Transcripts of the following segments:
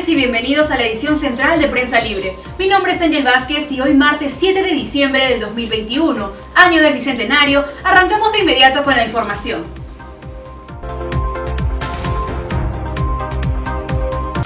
noches y bienvenidos a la edición central de Prensa Libre. Mi nombre es Ángel Vázquez y hoy martes 7 de diciembre del 2021, año del Bicentenario, arrancamos de inmediato con la información.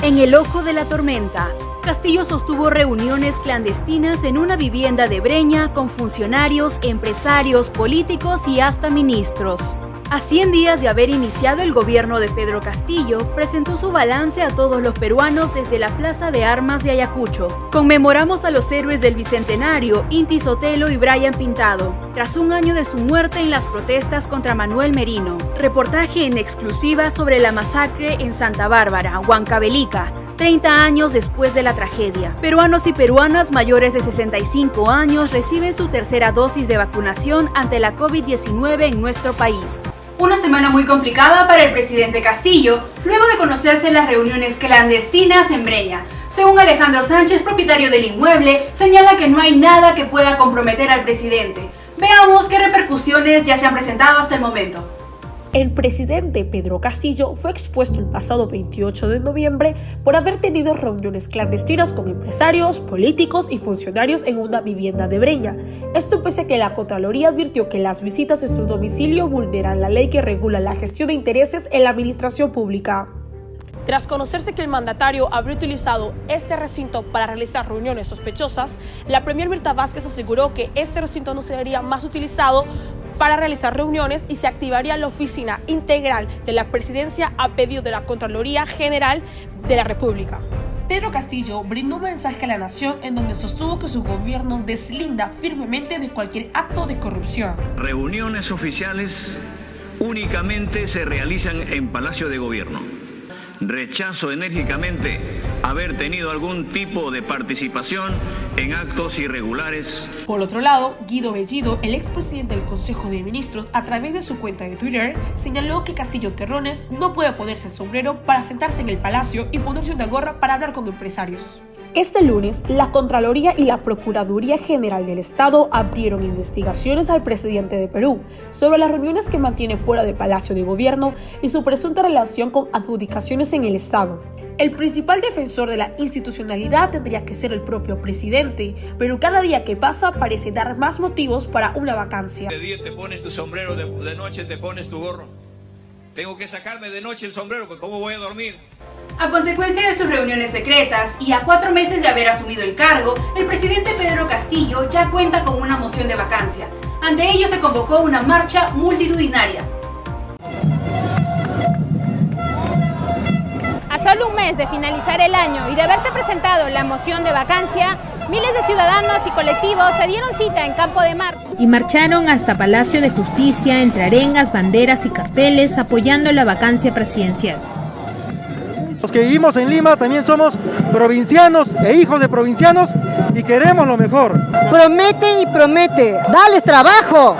En el ojo de la tormenta, Castillo sostuvo reuniones clandestinas en una vivienda de Breña con funcionarios, empresarios, políticos y hasta ministros. A 100 días de haber iniciado el gobierno de Pedro Castillo, presentó su balance a todos los peruanos desde la Plaza de Armas de Ayacucho. Conmemoramos a los héroes del Bicentenario, Inti Sotelo y Brian Pintado, tras un año de su muerte en las protestas contra Manuel Merino. Reportaje en exclusiva sobre la masacre en Santa Bárbara, Huancavelica, 30 años después de la tragedia. Peruanos y peruanas mayores de 65 años reciben su tercera dosis de vacunación ante la COVID-19 en nuestro país. Una semana muy complicada para el presidente Castillo, luego de conocerse las reuniones clandestinas en Breña. Según Alejandro Sánchez, propietario del inmueble, señala que no hay nada que pueda comprometer al presidente. Veamos qué repercusiones ya se han presentado hasta el momento. El presidente Pedro Castillo fue expuesto el pasado 28 de noviembre por haber tenido reuniones clandestinas con empresarios, políticos y funcionarios en una vivienda de Breña. Esto pese a que la Contraloría advirtió que las visitas en su domicilio vulneran la ley que regula la gestión de intereses en la administración pública. Tras conocerse que el mandatario habría utilizado este recinto para realizar reuniones sospechosas, la premier Mirta Vázquez aseguró que este recinto no sería más utilizado para realizar reuniones y se activaría la oficina integral de la presidencia a pedido de la Contraloría General de la República. Pedro Castillo brindó un mensaje a la nación en donde sostuvo que su gobierno deslinda firmemente de cualquier acto de corrupción. Reuniones oficiales únicamente se realizan en Palacio de Gobierno. Rechazo enérgicamente haber tenido algún tipo de participación en actos irregulares. Por otro lado, Guido Bellido, el expresidente del Consejo de Ministros, a través de su cuenta de Twitter, señaló que Castillo Terrones no puede ponerse el sombrero para sentarse en el palacio y ponerse una gorra para hablar con empresarios. Este lunes, la Contraloría y la Procuraduría General del Estado abrieron investigaciones al presidente de Perú sobre las reuniones que mantiene fuera del Palacio de Gobierno y su presunta relación con adjudicaciones en el Estado. El principal defensor de la institucionalidad tendría que ser el propio presidente, pero cada día que pasa parece dar más motivos para una vacancia. De día te pones tu sombrero, de noche te pones tu gorro. Tengo que sacarme de noche el sombrero, porque ¿cómo voy a dormir? A consecuencia de sus reuniones secretas y a 4 meses de haber asumido el cargo, el presidente Pedro Castillo ya cuenta con una moción de vacancia. Ante ello se convocó una marcha multitudinaria. A solo un mes de finalizar el año y de haberse presentado la moción de vacancia, miles de ciudadanos y colectivos se dieron cita en Campo de Marte y marcharon hasta Palacio de Justicia entre arengas, banderas y carteles apoyando la vacancia presidencial. Los que vivimos en Lima también somos provincianos e hijos de provincianos y queremos lo mejor. Promete y promete, dales trabajo.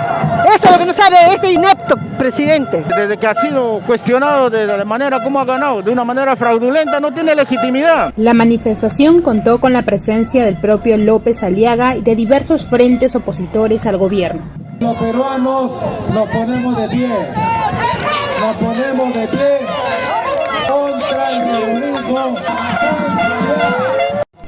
Eso es lo que no sabe este inepto presidente. Desde que ha sido cuestionado de la manera como ha ganado, de una manera fraudulenta, no tiene legitimidad. La manifestación contó con la presencia del propio López Aliaga y de diversos frentes opositores al gobierno. Los peruanos nos ponemos de pie. Nos ponemos de pie contra el terrorismo.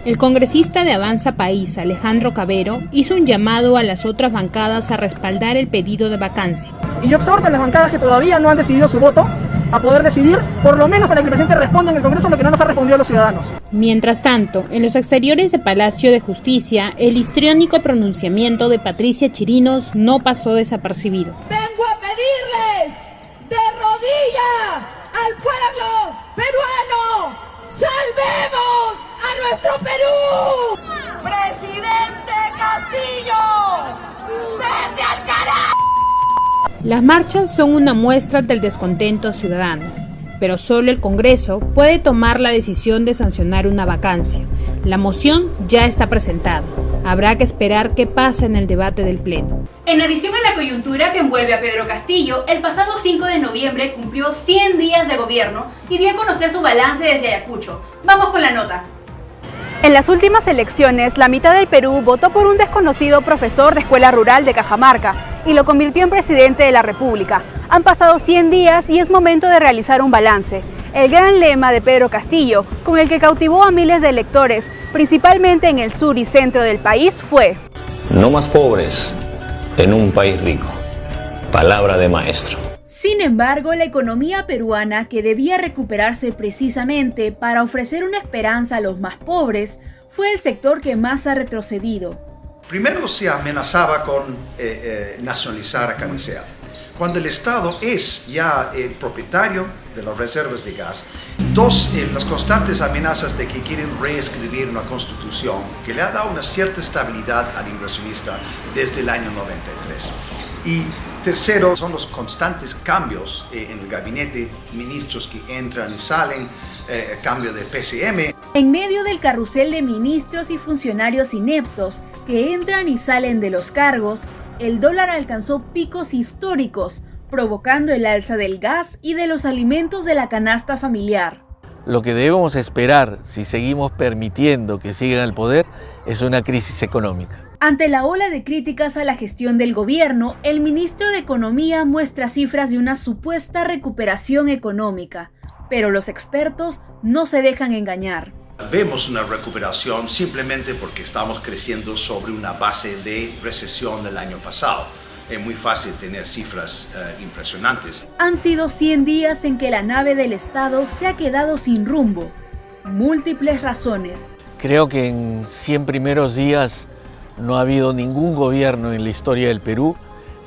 El congresista de Avanza País, Alejandro Cabero, hizo un llamado a las otras bancadas a respaldar el pedido de vacancia. Y yo exhorto a las bancadas que todavía no han decidido su voto a poder decidir, por lo menos para que el presidente responda en el Congreso lo que no nos ha respondido a los ciudadanos. Mientras tanto, en los exteriores de Palacio de Justicia, el histriónico pronunciamiento de Patricia Chirinos no pasó desapercibido. Vengo a pedirles de rodilla al pueblo peruano, salvemos a nuestro Perú. Presidente Castillo, vete al carajo. Las marchas son una muestra del descontento ciudadano, pero solo el Congreso puede tomar la decisión de sancionar una vacancia. La moción ya está presentada. Habrá que esperar qué pasa en el debate del Pleno. En adición a la coyuntura que envuelve a Pedro Castillo, el pasado 5 de noviembre cumplió 100 días de gobierno y dio a conocer su balance desde Ayacucho. Vamos con la nota. En las últimas elecciones, la mitad del Perú votó por un desconocido profesor de escuela rural de Cajamarca y lo convirtió en presidente de la República. Han pasado 100 días y es momento de realizar un balance. El gran lema de Pedro Castillo, con el que cautivó a miles de electores, principalmente en el sur y centro del país, fue: No más pobres en un país rico. Palabra de maestro. Sin embargo, la economía peruana, que debía recuperarse precisamente para ofrecer una esperanza a los más pobres, fue el sector que más ha retrocedido. Primero se amenazaba con nacionalizar a Camisea. Cuando el Estado es ya el propietario de las reservas de gas, las constantes amenazas de que quieren reescribir una constitución que le ha dado una cierta estabilidad al inversionista desde el año 93. Y tercero, son los constantes cambios en el gabinete, ministros que entran y salen, cambio de PCM. En medio del carrusel de ministros y funcionarios ineptos que entran y salen de los cargos, el dólar alcanzó picos históricos, provocando el alza del gas y de los alimentos de la canasta familiar. Lo que debemos esperar si seguimos permitiendo que sigan al poder es una crisis económica. Ante la ola de críticas a la gestión del gobierno, el ministro de Economía muestra cifras de una supuesta recuperación económica, pero los expertos no se dejan engañar. Vemos una recuperación simplemente porque estamos creciendo sobre una base de recesión del año pasado. Es muy fácil tener cifras impresionantes. Han sido 100 días en que la nave del Estado se ha quedado sin rumbo. Múltiples razones. Creo que en 100 primeros días no ha habido ningún gobierno en la historia del Perú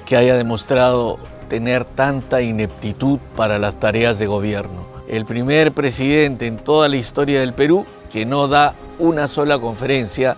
que haya demostrado tener tanta ineptitud para las tareas de gobierno. El primer presidente en toda la historia del Perú que no da una sola conferencia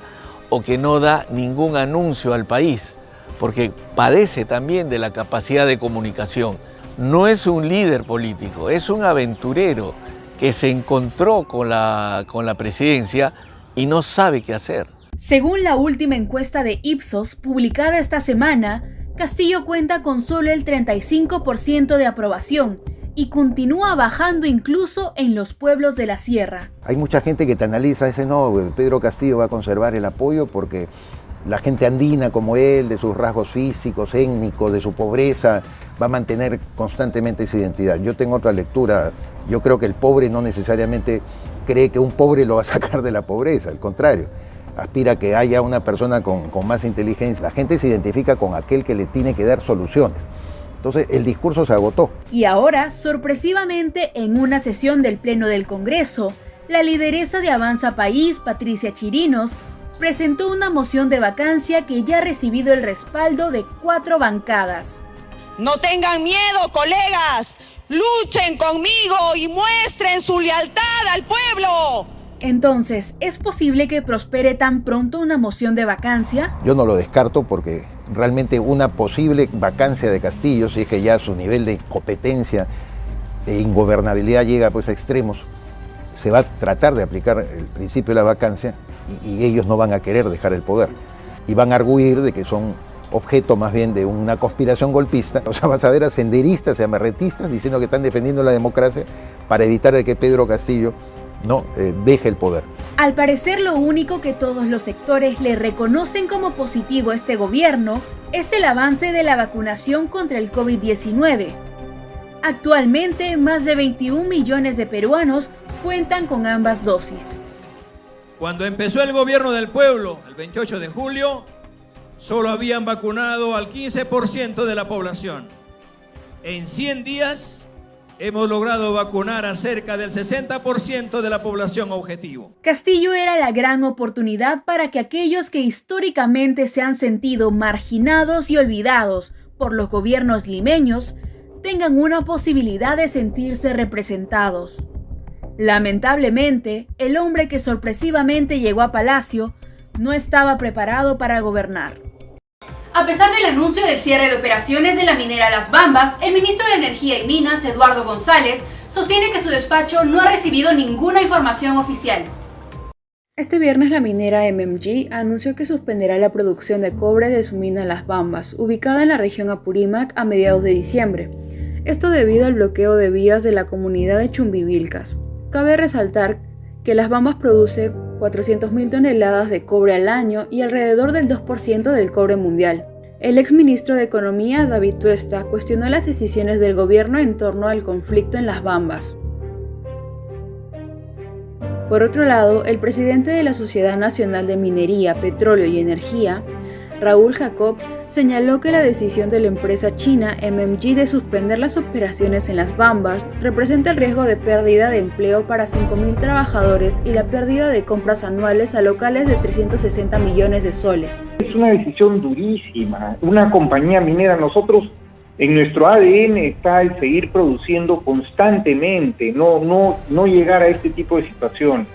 o que no da ningún anuncio al país, porque padece también de la capacidad de comunicación. No es un líder político, es un aventurero que se encontró con la presidencia y no sabe qué hacer. Según la última encuesta de Ipsos, publicada esta semana, Castillo cuenta con solo el 35% de aprobación y continúa bajando incluso en los pueblos de la sierra. Hay mucha gente que te analiza, dice no, Pedro Castillo va a conservar el apoyo porque la gente andina como él, de sus rasgos físicos, étnicos, de su pobreza, va a mantener constantemente esa identidad. Yo tengo otra lectura, yo creo que el pobre no necesariamente cree que un pobre lo va a sacar de la pobreza, al contrario, aspira a que haya una persona con más inteligencia. La gente se identifica con aquel que le tiene que dar soluciones. Entonces el discurso se agotó. Y ahora, sorpresivamente, en una sesión del Pleno del Congreso, la lideresa de Avanza País, Patricia Chirinos, presentó una moción de vacancia que ya ha recibido el respaldo de 4 bancadas. No tengan miedo, colegas, luchen conmigo y muestren su lealtad al pueblo. Entonces, ¿es posible que prospere tan pronto una moción de vacancia? Yo no lo descarto porque realmente una posible vacancia de Castillo, si es que ya su nivel de competencia e ingobernabilidad llega pues a extremos, se va a tratar de aplicar el principio de la vacancia y ellos no van a querer dejar el poder y van a arguir de que son objeto más bien de una conspiración golpista. O sea, vas a ver a senderistas y amarretistas diciendo que están defendiendo la democracia para evitar de que Pedro Castillo deje el poder. Al parecer, lo único que todos los sectores le reconocen como positivo a este gobierno es el avance de la vacunación contra el COVID-19. Actualmente, más de 21 millones de peruanos cuentan con ambas dosis. Cuando empezó el gobierno del pueblo, el 28 de julio, solo habían vacunado al 15% de la población. En 100 días hemos logrado vacunar a cerca del 60% de la población objetivo. Castillo era la gran oportunidad para que aquellos que históricamente se han sentido marginados y olvidados por los gobiernos limeños tengan una posibilidad de sentirse representados. Lamentablemente, el hombre que sorpresivamente llegó a Palacio no estaba preparado para gobernar. A pesar del anuncio del cierre de operaciones de la minera Las Bambas, el ministro de Energía y Minas, Eduardo González, sostiene que su despacho no ha recibido ninguna información oficial. Este viernes la minera MMG anunció que suspenderá la producción de cobre de su mina Las Bambas, ubicada en la región Apurímac, a mediados de diciembre. Esto debido al bloqueo de vías de la comunidad de Chumbivilcas. Cabe resaltar que Las Bambas produce 400.000 toneladas de cobre al año y alrededor del 2% del cobre mundial. El exministro de Economía, David Tuesta, cuestionó las decisiones del gobierno en torno al conflicto en Las Bambas. Por otro lado, el presidente de la Sociedad Nacional de Minería, Petróleo y Energía, Raúl Jacob, señaló que la decisión de la empresa china MMG de suspender las operaciones en las Bambas representa el riesgo de pérdida de empleo para 5.000 trabajadores y la pérdida de compras anuales a locales de 360 millones de soles. Es una decisión durísima. Una compañía minera, nosotros en nuestro ADN está el seguir produciendo constantemente, no llegar a este tipo de situación.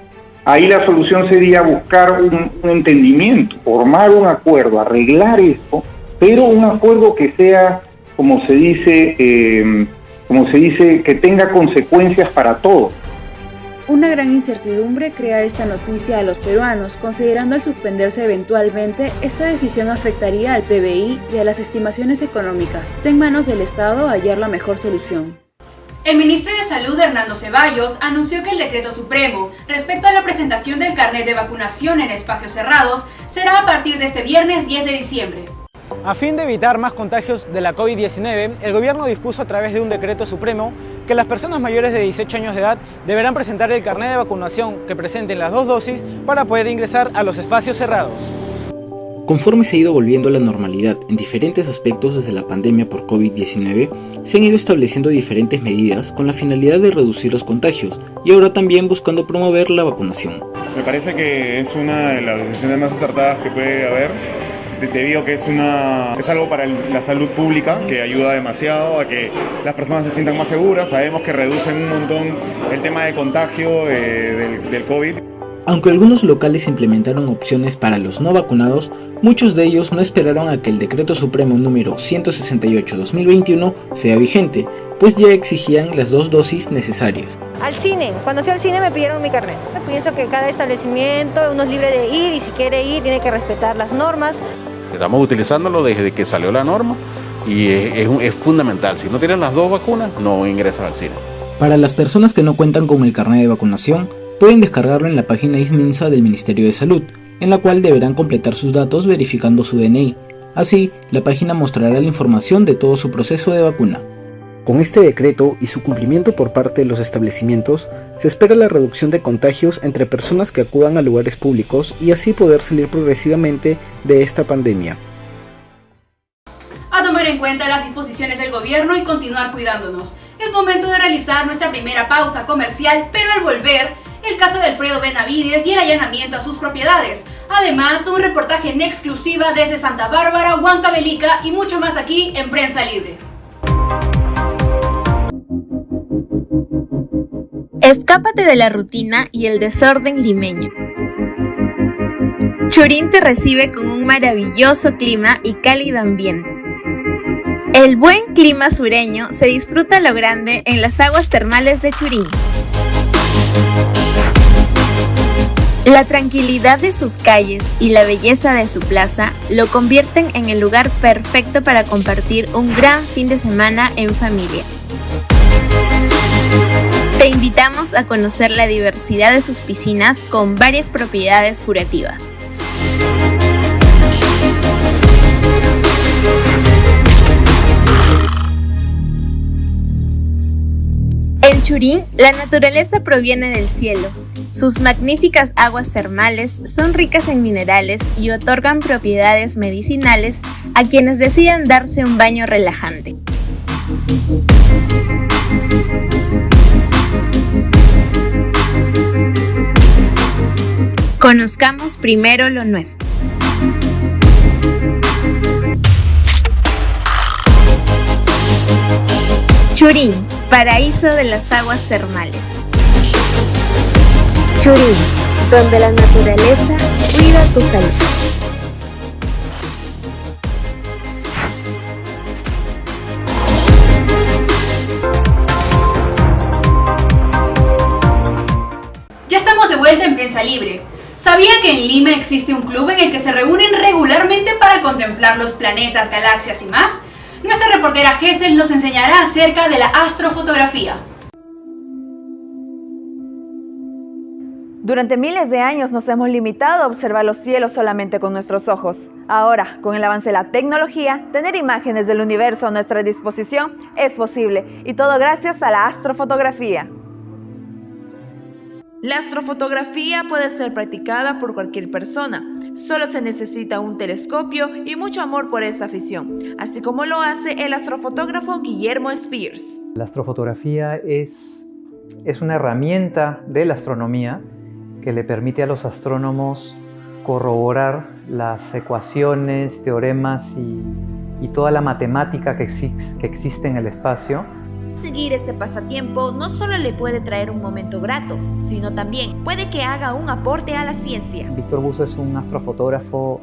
Ahí la solución sería buscar un entendimiento, formar un acuerdo, arreglar esto, pero un acuerdo que sea, como se dice, que tenga consecuencias para todos. Una gran incertidumbre crea esta noticia a los peruanos, considerando al suspenderse eventualmente, esta decisión afectaría al PBI y a las estimaciones económicas. Está en manos del Estado hallar la mejor solución. El ministro de Salud, Hernando Ceballos, anunció que el decreto supremo respecto a la presentación del carnet de vacunación en espacios cerrados será a partir de este viernes 10 de diciembre. A fin de evitar más contagios de la COVID-19, el gobierno dispuso a través de un decreto supremo que las personas mayores de 18 años de edad deberán presentar el carnet de vacunación que presenten las 2 dosis para poder ingresar a los espacios cerrados. Conforme se ha ido volviendo a la normalidad en diferentes aspectos desde la pandemia por COVID-19, se han ido estableciendo diferentes medidas con la finalidad de reducir los contagios y ahora también buscando promover la vacunación. Me parece que es una de las decisiones más acertadas que puede haber, debido a que es algo para la salud pública que ayuda demasiado a que las personas se sientan más seguras. Sabemos que reducen un montón el tema de contagio del COVID. Aunque algunos locales implementaron opciones para los no vacunados, muchos de ellos no esperaron a que el Decreto Supremo número 168/2021 sea vigente, pues ya exigían las 2 dosis necesarias. Al cine, cuando fui al cine me pidieron mi carnet. Pienso que cada establecimiento uno es libre de ir y si quiere ir tiene que respetar las normas. Estamos utilizándolo desde que salió la norma y es fundamental. Si no tienen las 2 vacunas, no ingresas al cine. Para las personas que no cuentan con el carnet de vacunación, pueden descargarlo en la página ISMINSA del Ministerio de Salud, en la cual deberán completar sus datos verificando su DNI. Así, la página mostrará la información de todo su proceso de vacuna. Con este decreto y su cumplimiento por parte de los establecimientos, se espera la reducción de contagios entre personas que acudan a lugares públicos y así poder salir progresivamente de esta pandemia. A tomar en cuenta las disposiciones del gobierno y continuar cuidándonos. Es momento de realizar nuestra primera pausa comercial, pero al volver, el caso de Alfredo Benavides y el allanamiento a sus propiedades. Además, un reportaje en exclusiva desde Santa Bárbara, Huancavelica y mucho más aquí en Prensa Libre. Escápate de la rutina y el desorden limeño. Churín te recibe con un maravilloso clima y cálido ambiente. El buen clima sureño se disfruta a lo grande en las aguas termales de Churín. La tranquilidad de sus calles y la belleza de su plaza lo convierten en el lugar perfecto para compartir un gran fin de semana en familia. Te invitamos a conocer la diversidad de sus piscinas con varias propiedades curativas. En Churín, la naturaleza proviene del cielo. Sus magníficas aguas termales son ricas en minerales y otorgan propiedades medicinales a quienes decidan darse un baño relajante. Conozcamos primero lo nuestro. Churín, paraíso de las aguas termales. Churín, donde la naturaleza cuida tu salud. Ya estamos de vuelta en Prensa Libre. ¿Sabía que en Lima existe un club en el que se reúnen regularmente para contemplar los planetas, galaxias y más? Nuestra reportera Gesell nos enseñará acerca de la astrofotografía. Durante miles de años nos hemos limitado a observar los cielos solamente con nuestros ojos. Ahora, con el avance de la tecnología, tener imágenes del universo a nuestra disposición es posible, y todo gracias a la astrofotografía. La astrofotografía puede ser practicada por cualquier persona. Solo se necesita un telescopio y mucho amor por esta afición, así como lo hace el astrofotógrafo Guillermo Spears. La astrofotografía es una herramienta de la astronomía que le permite a los astrónomos corroborar las ecuaciones, teoremas y toda la matemática que existe en el espacio. Seguir este pasatiempo no solo le puede traer un momento grato, sino también puede que haga un aporte a la ciencia. Víctor Buzo es un astrofotógrafo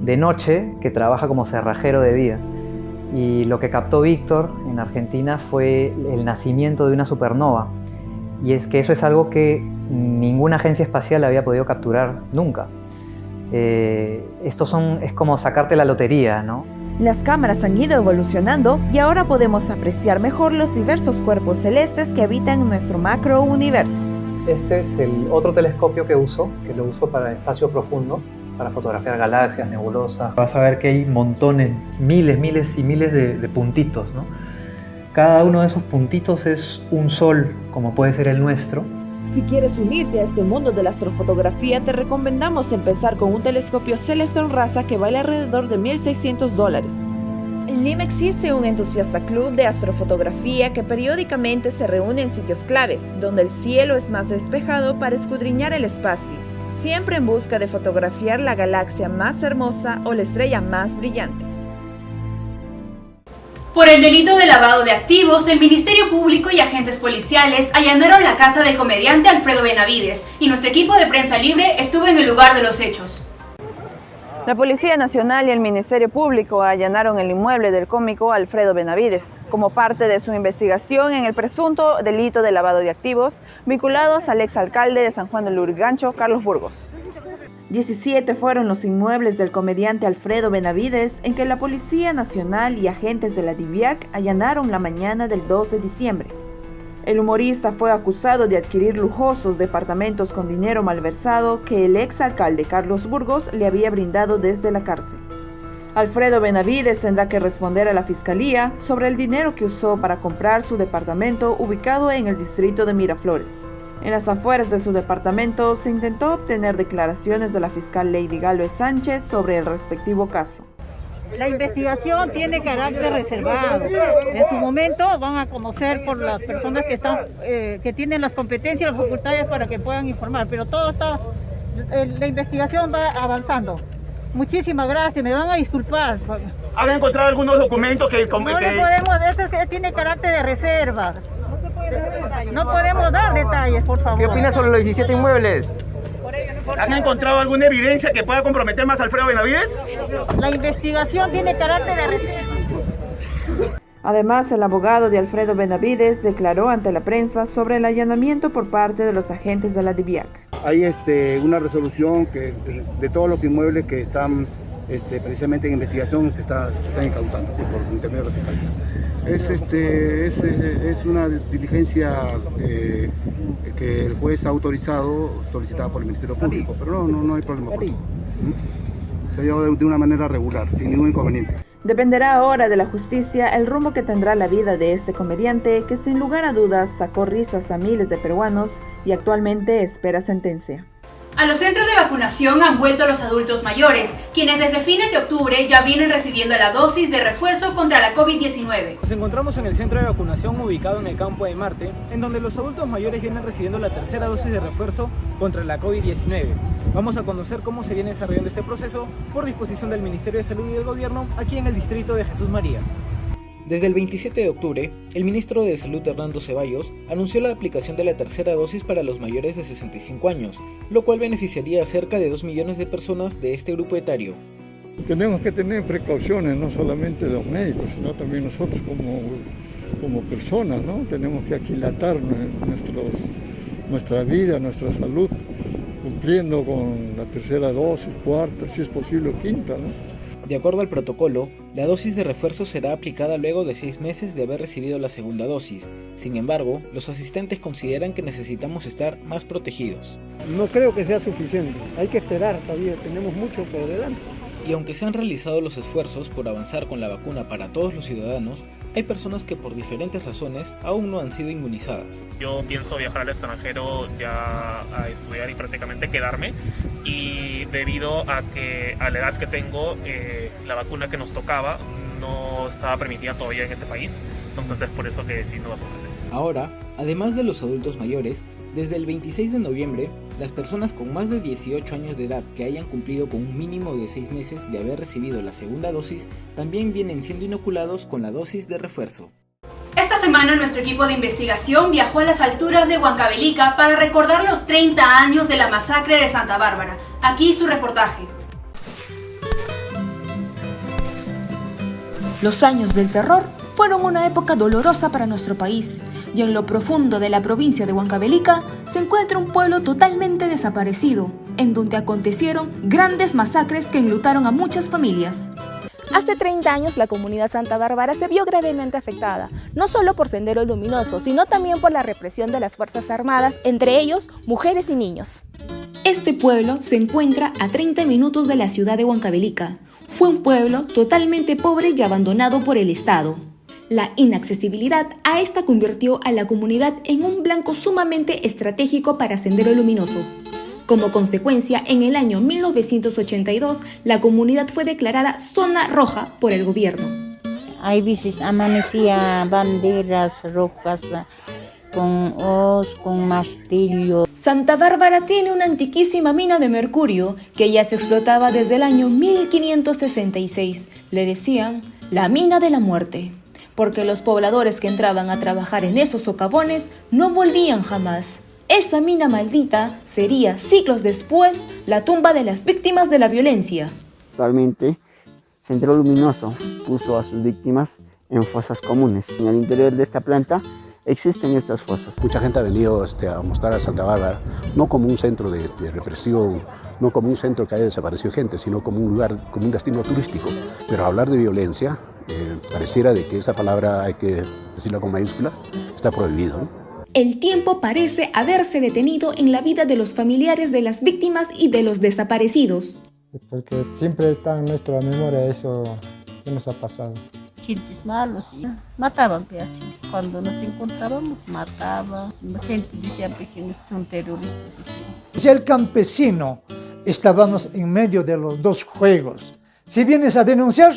de noche que trabaja como cerrajero de día. Y lo que captó Víctor en Argentina fue el nacimiento de una supernova. Y es que eso es algo que ninguna agencia espacial había podido capturar nunca. Es como sacarte la lotería, ¿no? Las cámaras han ido evolucionando y ahora podemos apreciar mejor los diversos cuerpos celestes que habitan en nuestro macrouniverso. Este es el otro telescopio que uso para espacio profundo, para fotografiar galaxias, nebulosas. Vas a ver que hay montones, miles y miles de puntitos, ¿no? Cada uno de esos puntitos es un sol, como puede ser el nuestro. Si quieres unirte a este mundo de la astrofotografía, te recomendamos empezar con un telescopio Celestron Raza que vale alrededor de $1,600. En Lima existe un entusiasta club de astrofotografía que periódicamente se reúne en sitios claves, donde el cielo es más despejado para escudriñar el espacio, siempre en busca de fotografiar la galaxia más hermosa o la estrella más brillante. Por el delito de lavado de activos, el Ministerio Público y agentes policiales allanaron la casa del comediante Alfredo Benavides y nuestro equipo de Prensa Libre estuvo en el lugar de los hechos. La Policía Nacional y el Ministerio Público allanaron el inmueble del cómico Alfredo Benavides como parte de su investigación en el presunto delito de lavado de activos vinculados al exalcalde de San Juan del Lurigancho, Carlos Burgos. 17 fueron los inmuebles del comediante Alfredo Benavides en que la Policía Nacional y agentes de la DIVIAC allanaron la mañana del 2 de diciembre. El humorista fue acusado de adquirir lujosos departamentos con dinero malversado que el exalcalde Carlos Burgos le había brindado desde la cárcel. Alfredo Benavides tendrá que responder a la Fiscalía sobre el dinero que usó para comprar su departamento ubicado en el distrito de Miraflores. En las afueras de su departamento se intentó obtener declaraciones de la fiscal Lady Galvez Sánchez sobre el respectivo caso. La investigación tiene carácter reservado. En su momento van a conocer por las personas que tienen las competencias y las facultades para que puedan informar, pero todo está, la investigación va avanzando. Muchísimas gracias, me van a disculpar. ¿Han encontrado algunos documentos que... No le podemos, eso tiene carácter de reserva. No podemos dar detalles, por favor. ¿Qué opinas sobre los 17 inmuebles? ¿Han encontrado alguna evidencia que pueda comprometer más a Alfredo Benavides? La investigación tiene carácter de reserva. Además, el abogado de Alfredo Benavides declaró ante la prensa sobre el allanamiento por parte de los agentes de la DIVIAC. Hay una resolución que de todos los inmuebles que están precisamente en investigación se están incautando por intermedio de la fiscalía. Es una diligencia que el juez ha autorizado, solicitada por el Ministerio Público, pero no hay problema con eso. Se ha llevado de una manera regular, sin ningún inconveniente. Dependerá ahora de la justicia el rumbo que tendrá la vida de este comediante que sin lugar a dudas sacó risas a miles de peruanos y actualmente espera sentencia. A los centros de vacunación han vuelto los adultos mayores, quienes desde fines de octubre ya vienen recibiendo la dosis de refuerzo contra la COVID-19. Nos encontramos en el centro de vacunación ubicado en el Campo de Marte, en donde los adultos mayores vienen recibiendo la tercera dosis de refuerzo contra la COVID-19. Vamos a conocer cómo se viene desarrollando este proceso por disposición del Ministerio de Salud y del Gobierno aquí en el distrito de Jesús María. Desde el 27 de octubre, el ministro de Salud Hernando Ceballos anunció la aplicación de la tercera dosis para los mayores de 65 años, lo cual beneficiaría a cerca de 2 millones de personas de este grupo etario. Tenemos que tener precauciones, no solamente los médicos, sino también nosotros como personas, ¿no? Tenemos que aquilatar nuestra vida, nuestra salud, cumpliendo con la tercera dosis, cuarta, si es posible quinta, ¿no? De acuerdo al protocolo, la dosis de refuerzo será aplicada luego de 6 meses de haber recibido la segunda dosis. Sin embargo, los asistentes consideran que necesitamos estar más protegidos. No creo que sea suficiente, hay que esperar todavía, tenemos mucho por delante. Y aunque se han realizado los esfuerzos por avanzar con la vacuna para todos los ciudadanos, hay personas que por diferentes razones aún no han sido inmunizadas. Yo pienso viajar al extranjero ya a estudiar y prácticamente quedarme, y debido a que a la edad que tengo, la vacuna que nos tocaba no estaba permitida todavía en este país, entonces es por eso que decidí no vacunarme. Ahora, además de los adultos mayores, desde el 26 de noviembre, las personas con más de 18 años de edad que hayan cumplido con un mínimo de 6 meses de haber recibido la segunda dosis, también vienen siendo inoculados con la dosis de refuerzo. Esta semana nuestro equipo de investigación viajó a las alturas de Huancavelica para recordar los 30 años de la masacre de Santa Bárbara. Aquí su reportaje. Los años del terror fueron una época dolorosa para nuestro país, y en lo profundo de la provincia de Huancavelica se encuentra un pueblo totalmente desaparecido, en donde acontecieron grandes masacres que enlutaron a muchas familias. Hace 30 años la comunidad Santa Bárbara se vio gravemente afectada, no solo por Sendero Luminoso, sino también por la represión de las Fuerzas Armadas, entre ellos mujeres y niños. Este pueblo se encuentra a 30 minutos de la ciudad de Huancavelica. Fue un pueblo totalmente pobre y abandonado por el Estado. La inaccesibilidad a esta convirtió a la comunidad en un blanco sumamente estratégico para Sendero Luminoso. Como consecuencia, en el año 1982, la comunidad fue declarada zona roja por el gobierno. Hay veces amanecía banderas rojas con hoz, con martillo. Santa Bárbara tiene una antiquísima mina de mercurio que ya se explotaba desde el año 1566. Le decían la mina de la muerte, porque los pobladores que entraban a trabajar en esos socavones no volvían jamás. Esa mina maldita sería siglos después la tumba de las víctimas de la violencia. Actualmente, Sendero Luminoso puso a sus víctimas en fosas comunes. En el interior de esta planta existen estas fosas. Mucha gente ha venido a mostrar a Santa Bárbara no como un centro de represión, no como un centro que haya desaparecido gente, sino como un lugar, como un destino turístico. Pero hablar de violencia, pareciera de que esa palabra hay que decirla con mayúscula, está prohibido, ¿no? El tiempo parece haberse detenido en la vida de los familiares de las víctimas y de los desaparecidos. Porque siempre está en nuestra memoria eso que nos ha pasado. Gentes malos, mataban así. Cuando nos encontrábamos, mataban. La gente decía que son terroristas. Si el campesino estábamos en medio de los dos juegos, si vienes a denunciar,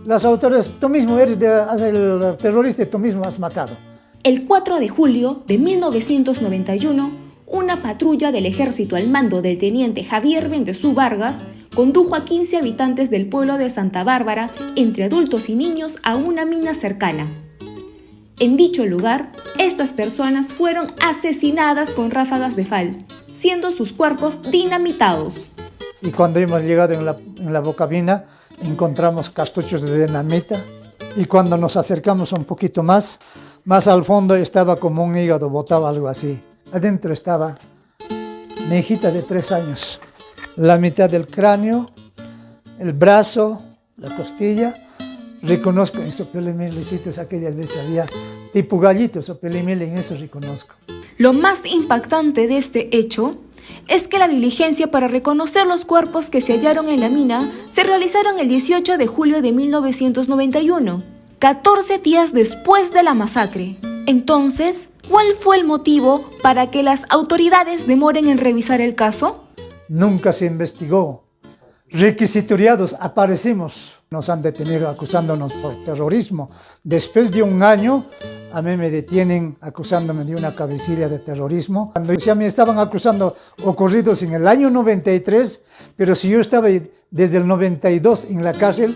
las autoridades, tú mismo eres el terrorista y tú mismo has matado. El 4 de julio de 1991, una patrulla del ejército al mando del teniente Javier Bendezú Vargas condujo a 15 habitantes del pueblo de Santa Bárbara, entre adultos y niños, a una mina cercana. En dicho lugar, estas personas fueron asesinadas con ráfagas de fal, siendo sus cuerpos dinamitados. Y cuando hemos llegado en la bocamina, encontramos cartuchos de dinamita, y cuando nos acercamos un poquito más al fondo estaba como un hígado, botaba algo así. Adentro estaba mi hijita de 3 años. La mitad del cráneo, el brazo, la costilla. Reconozco en esos pelimilicitos, aquellas veces había tipo gallitos o pelimil, en eso reconozco. Lo más impactante de este hecho es que la diligencia para reconocer los cuerpos que se hallaron en la mina se realizaron el 18 de julio de 1991, 14 días después de la masacre. Entonces, ¿cuál fue el motivo para que las autoridades demoren en revisar el caso? Nunca se investigó. Requisitoriados aparecimos. Nos han detenido acusándonos por terrorismo. Después de un año, a mí me detienen acusándome de una cabecilla de terrorismo. Cuando ya me estaban acusando ocurridos en el año 93, pero si yo estaba desde el 92 en la cárcel,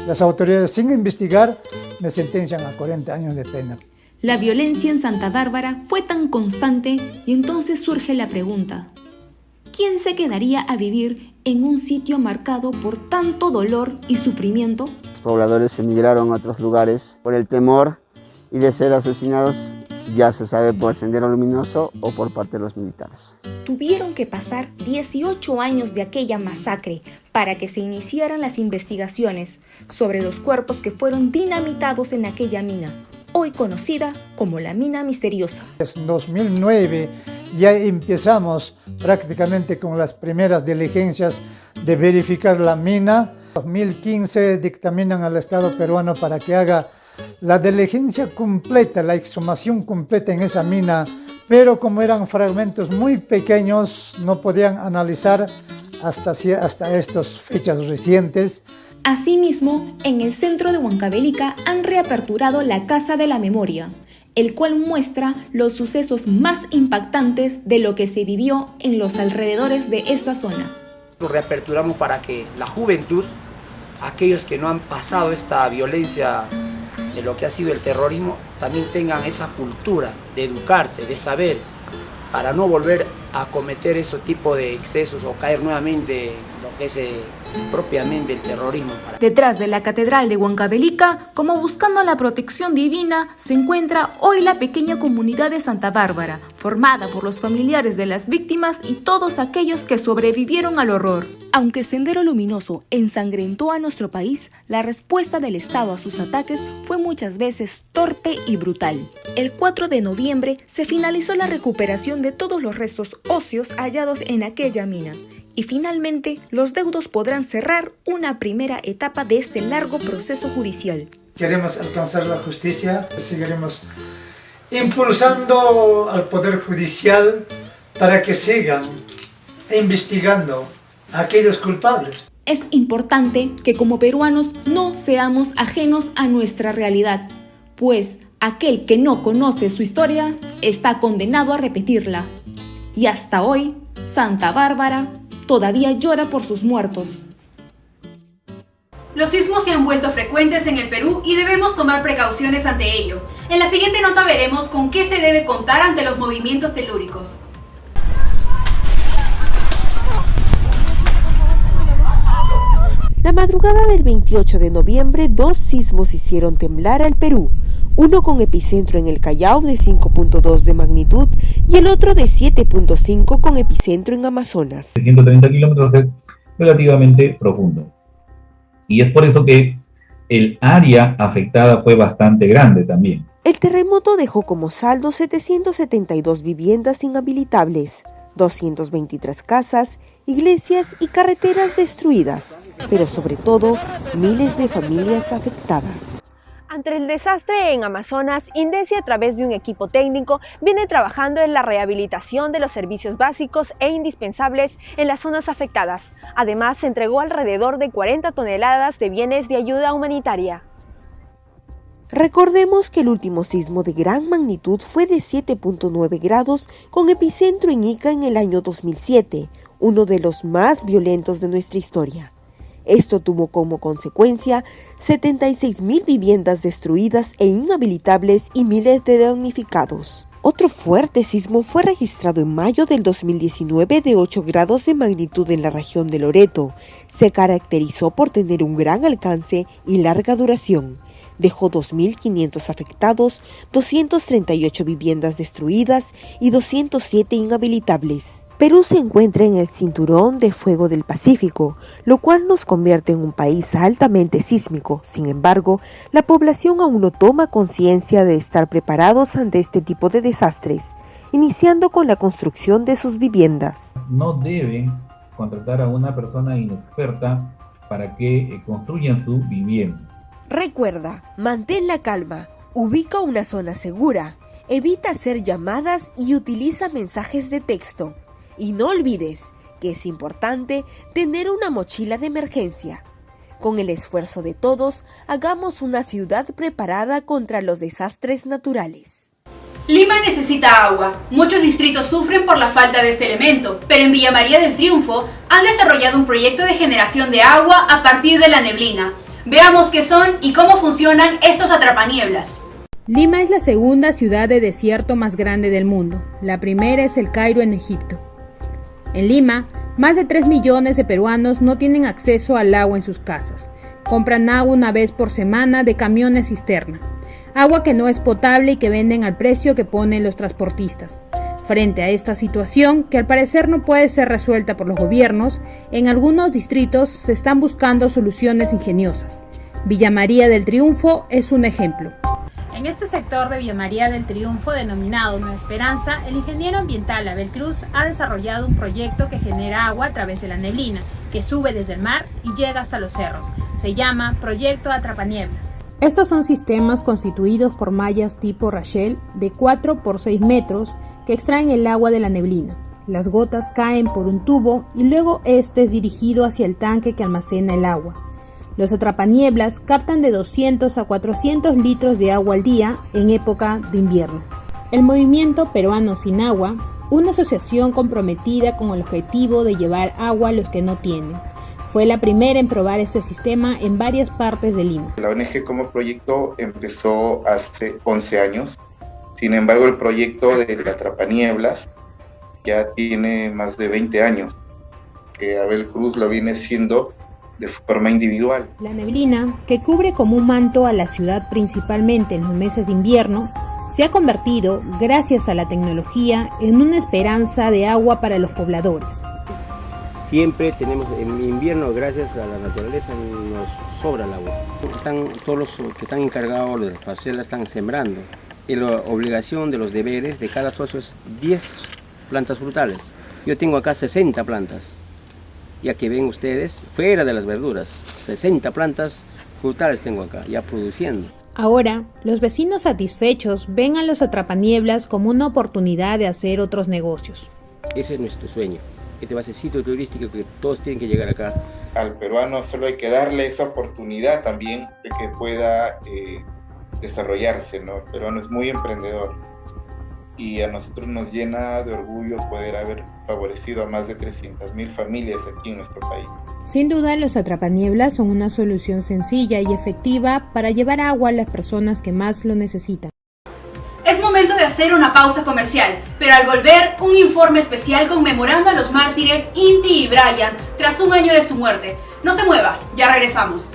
las autoridades sin investigar me sentencian a 40 años de pena. La violencia en Santa Bárbara fue tan constante y entonces surge la pregunta: ¿quién se quedaría a vivir en un sitio marcado por tanto dolor y sufrimiento? Los pobladores emigraron a otros lugares por el temor y de ser asesinados, ya se sabe, por Sendero Luminoso o por parte de los militares. Tuvieron que pasar 18 años de aquella masacre para que se iniciaran las investigaciones sobre los cuerpos que fueron dinamitados en aquella mina, hoy conocida como la mina misteriosa. En 2009 ya empezamos prácticamente con las primeras diligencias de verificar la mina. En 2015 dictaminan al Estado peruano para que haga la diligencia completa, la exhumación completa en esa mina, pero como eran fragmentos muy pequeños, no podían analizar hasta estas fechas recientes. Asimismo, en el centro de Huancavelica han reaperturado la Casa de la Memoria, el cual muestra los sucesos más impactantes de lo que se vivió en los alrededores de esta zona. Lo reaperturamos para que la juventud, aquellos que no han pasado esta violencia de lo que ha sido el terrorismo, también tengan esa cultura de educarse, de saber, para no volver a cometer ese tipo de excesos o caer nuevamente en lo que es propiamente el terrorismo. Detrás de la Catedral de Huancavelica, como buscando la protección divina, se encuentra hoy la pequeña comunidad de Santa Bárbara, formada por los familiares de las víctimas y todos aquellos que sobrevivieron al horror. Aunque Sendero Luminoso ensangrentó a nuestro país, la respuesta del Estado a sus ataques fue muchas veces torpe y brutal. El 4 de noviembre se finalizó la recuperación de todos los restos óseos hallados en aquella mina. Y finalmente, los deudos podrán cerrar una primera etapa de este largo proceso judicial. Queremos alcanzar la justicia, seguiremos impulsando al Poder Judicial para que sigan investigando a aquellos culpables. Es importante que como peruanos no seamos ajenos a nuestra realidad, pues aquel que no conoce su historia está condenado a repetirla. Y hasta hoy, Santa Bárbara todavía llora por sus muertos. Los sismos se han vuelto frecuentes en el Perú y debemos tomar precauciones ante ello. En la siguiente nota veremos con qué se debe contar ante los movimientos telúricos. La madrugada del 28 de noviembre, 2 sismos hicieron temblar al Perú. Uno con epicentro en el Callao de 5.2 de magnitud y el otro de 7.5 con epicentro en Amazonas. 130 kilómetros es relativamente profundo. Y es por eso que el área afectada fue bastante grande también. El terremoto dejó como saldo 772 viviendas inhabilitables, 223 casas, iglesias y carreteras destruidas, pero sobre todo miles de familias afectadas. Ante el desastre en Amazonas, INDECI a través de un equipo técnico viene trabajando en la rehabilitación de los servicios básicos e indispensables en las zonas afectadas. Además, se entregó alrededor de 40 toneladas de bienes de ayuda humanitaria. Recordemos que el último sismo de gran magnitud fue de 7.9 grados con epicentro en Ica en el año 2007, uno de los más violentos de nuestra historia. Esto tuvo como consecuencia 76.000 viviendas destruidas e inhabilitables y miles de damnificados. Otro fuerte sismo fue registrado en mayo del 2019 de 8 grados de magnitud en la región de Loreto. Se caracterizó por tener un gran alcance y larga duración. Dejó 2.500 afectados, 238 viviendas destruidas y 207 inhabilitables. Perú se encuentra en el cinturón de fuego del Pacífico, lo cual nos convierte en un país altamente sísmico. Sin embargo, la población aún no toma conciencia de estar preparados ante este tipo de desastres, iniciando con la construcción de sus viviendas. No deben contratar a una persona inexperta para que construyan su vivienda. Recuerda, mantén la calma, ubica una zona segura, evita hacer llamadas y utiliza mensajes de texto. Y no olvides que es importante tener una mochila de emergencia. Con el esfuerzo de todos, hagamos una ciudad preparada contra los desastres naturales. Lima necesita agua. Muchos distritos sufren por la falta de este elemento, pero en Villa María del Triunfo han desarrollado un proyecto de generación de agua a partir de la neblina. Veamos qué son y cómo funcionan estos atrapanieblas. Lima es la segunda ciudad de desierto más grande del mundo. La primera es el Cairo en Egipto. En Lima, más de 3 millones de peruanos no tienen acceso al agua en sus casas. Compran agua una vez por semana de camiones cisterna. Agua que no es potable y que venden al precio que ponen los transportistas. Frente a esta situación, que al parecer no puede ser resuelta por los gobiernos, en algunos distritos se están buscando soluciones ingeniosas. Villa María del Triunfo es un ejemplo. En este sector de Villa María del Triunfo, denominado Nueva Esperanza, el ingeniero ambiental Abel Cruz ha desarrollado un proyecto que genera agua a través de la neblina, que sube desde el mar y llega hasta los cerros. Se llama Proyecto Atrapanieblas. Estos son sistemas constituidos por mallas tipo Rachel de 4 por 6 metros que extraen el agua de la neblina. Las gotas caen por un tubo y luego este es dirigido hacia el tanque que almacena el agua. Los atrapanieblas captan de 200 a 400 litros de agua al día en época de invierno. El Movimiento Peruano Sin Agua, una asociación comprometida con el objetivo de llevar agua a los que no tienen, fue la primera en probar este sistema en varias partes de Lima. La ONG como proyecto empezó hace 11 años. Sin embargo, el proyecto del Atrapanieblas ya tiene más de 20 años, que Abel Cruz lo viene haciendo de forma individual. La neblina, que cubre como un manto a la ciudad principalmente en los meses de invierno, se ha convertido, gracias a la tecnología, en una esperanza de agua para los pobladores. Siempre tenemos, en invierno, gracias a la naturaleza, nos sobra el agua. Todos los que están encargados de las parcelas están sembrando. Y la obligación de los deberes de cada socio es 10 plantas frutales. Yo tengo acá 60 plantas. Ya que ven ustedes, fuera de las verduras, 60 plantas frutales tengo acá, ya produciendo. Ahora, los vecinos satisfechos ven a los atrapanieblas como una oportunidad de hacer otros negocios. Ese es nuestro sueño. Este va a ser sitio turístico que todos tienen que llegar acá. Al peruano solo hay que darle esa oportunidad también de que pueda desarrollarse, ¿no? El peruano es muy emprendedor y a nosotros nos llena de orgullo poder haber favorecido a más de 300.000 familias aquí en nuestro país. Sin duda, los atrapanieblas son una solución sencilla y efectiva para llevar agua a las personas que más lo necesitan. Es momento de hacer una pausa comercial, pero al volver, un informe especial conmemorando a los mártires Inti y Brian tras un año de su muerte. No se mueva, ya regresamos.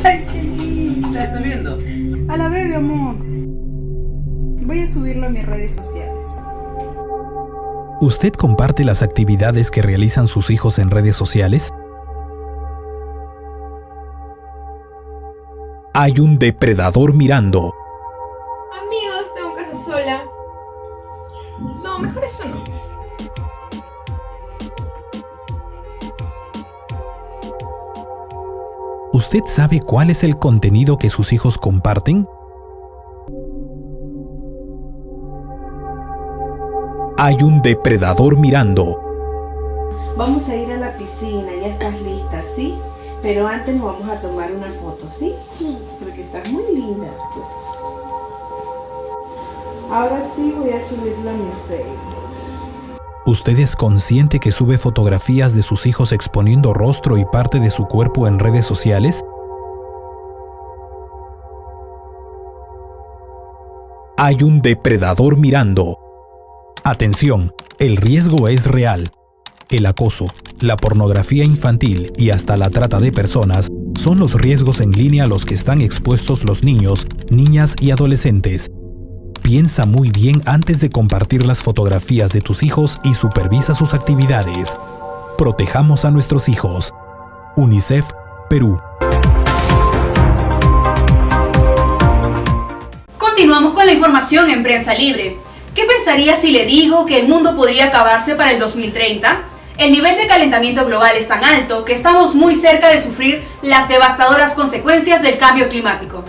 Ay, qué linda. ¿Qué estás viendo? A la bebé, amor. Voy a subirlo a mis redes sociales. ¿Usted comparte las actividades que realizan sus hijos en redes sociales? Hay un depredador mirando. Amigos, tengo casa sola. No, mejor eso no. ¿Usted sabe cuál es el contenido que sus hijos comparten? Hay un depredador mirando. Vamos a ir a la piscina, ya estás lista, ¿sí? Pero antes nos vamos a tomar una foto, ¿sí? Porque estás muy linda. Ahora sí voy a subirla a mi Facebook. ¿Usted es consciente que sube fotografías de sus hijos exponiendo rostro y parte de su cuerpo en redes sociales? Hay un depredador mirando. Atención, el riesgo es real. El acoso, la pornografía infantil y hasta la trata de personas son los riesgos en línea a los que están expuestos los niños, niñas y adolescentes. Piensa muy bien antes de compartir las fotografías de tus hijos y supervisa sus actividades. Protejamos a nuestros hijos. UNICEF, Perú. Continuamos con la información en Prensa Libre. ¿Qué pensaría si le digo que el mundo podría acabarse para el 2030? El nivel de calentamiento global es tan alto que estamos muy cerca de sufrir las devastadoras consecuencias del cambio climático.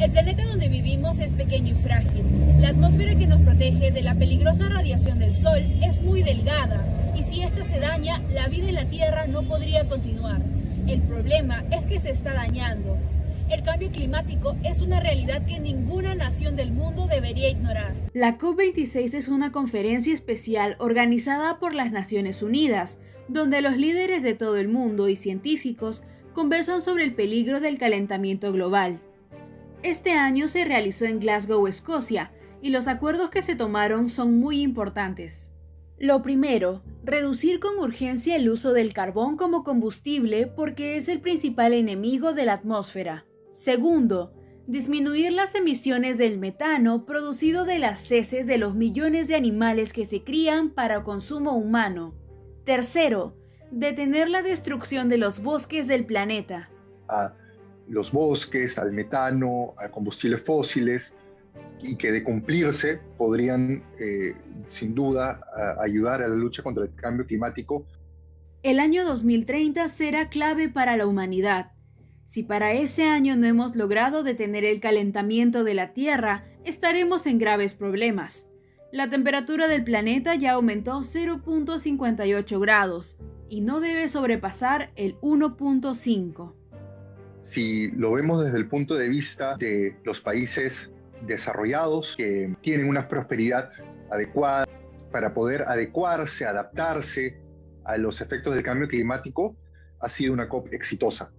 El planeta donde vivimos es pequeño y frágil. La atmósfera que nos protege de la peligrosa radiación del Sol es muy delgada, y si esta se daña, la vida en la Tierra no podría continuar. El problema es que se está dañando. El cambio climático es una realidad que ninguna nación del mundo debería ignorar. La COP26 es una conferencia especial organizada por las Naciones Unidas, donde los líderes de todo el mundo y científicos conversan sobre el peligro del calentamiento global. Este año se realizó en Glasgow, Escocia, y los acuerdos que se tomaron son muy importantes. Lo primero, reducir con urgencia el uso del carbón como combustible porque es el principal enemigo de la atmósfera. Segundo, disminuir las emisiones del metano producido de las heces de los millones de animales que se crían para consumo humano. Tercero, detener la destrucción de los bosques del planeta. A los bosques, al metano, a combustibles fósiles, y que de cumplirse podrían sin duda ayudar a la lucha contra el cambio climático. El año 2030 será clave para la humanidad. Si para ese año no hemos logrado detener el calentamiento de la Tierra, estaremos en graves problemas. La temperatura del planeta ya aumentó 0.58 grados y no debe sobrepasar el 1.5. Si lo vemos desde el punto de vista de los países desarrollados que tienen una prosperidad adecuada para poder adecuarse, adaptarse a los efectos del cambio climático, ha sido una COP exitosa.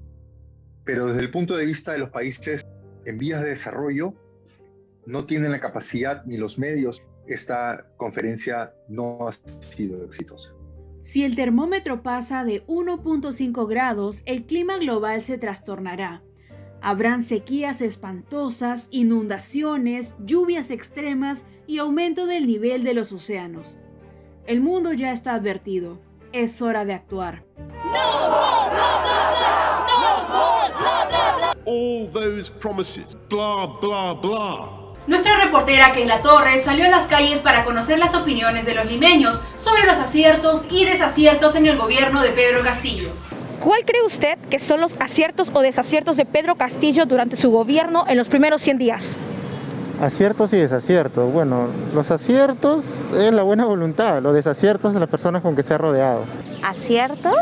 Pero desde el punto de vista de los países en vías de desarrollo, no tienen la capacidad ni los medios. Esta conferencia no ha sido exitosa. Si el termómetro pasa de 1.5 grados, el clima global se trastornará. Habrán sequías espantosas, inundaciones, lluvias extremas y aumento del nivel de los océanos. El mundo ya está advertido. Es hora de actuar. All those promises, blah, blah, blah. Nuestra reportera Keila Torres salió a las calles para conocer las opiniones de los limeños sobre los aciertos y desaciertos en el gobierno de Pedro Castillo. ¿Cuál cree usted que son los aciertos o desaciertos de Pedro Castillo durante su gobierno en los primeros 100 días? Aciertos y desaciertos. Bueno, los aciertos es la buena voluntad, los desaciertos de las personas con que se ha rodeado. ¿Acierto?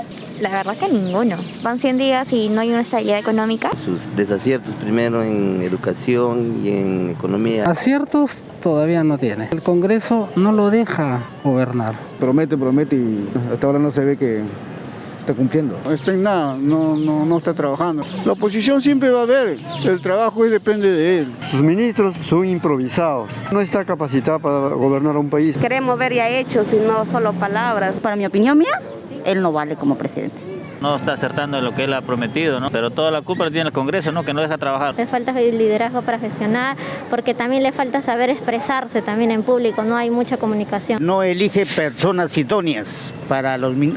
La verdad que ninguno. Van 100 días y no hay una estabilidad económica. Sus desaciertos primero en educación y en economía. Aciertos todavía no tiene. El Congreso no lo deja gobernar. Promete y hasta ahora no se ve que está cumpliendo. Está en nada, no está trabajando. La oposición siempre va a haber, el trabajo depende de él. Los ministros son improvisados, no está capacitado para gobernar un país. Queremos ver ya hechos y no solo palabras. Para mi opinión mía, él no vale como presidente. No está acertando en lo que él ha prometido, ¿no? Pero toda la culpa la tiene el Congreso, ¿no? Que no deja trabajar. Le falta liderazgo para gestionar, porque también le falta saber expresarse también en público, no hay mucha comunicación. No elige personas idóneas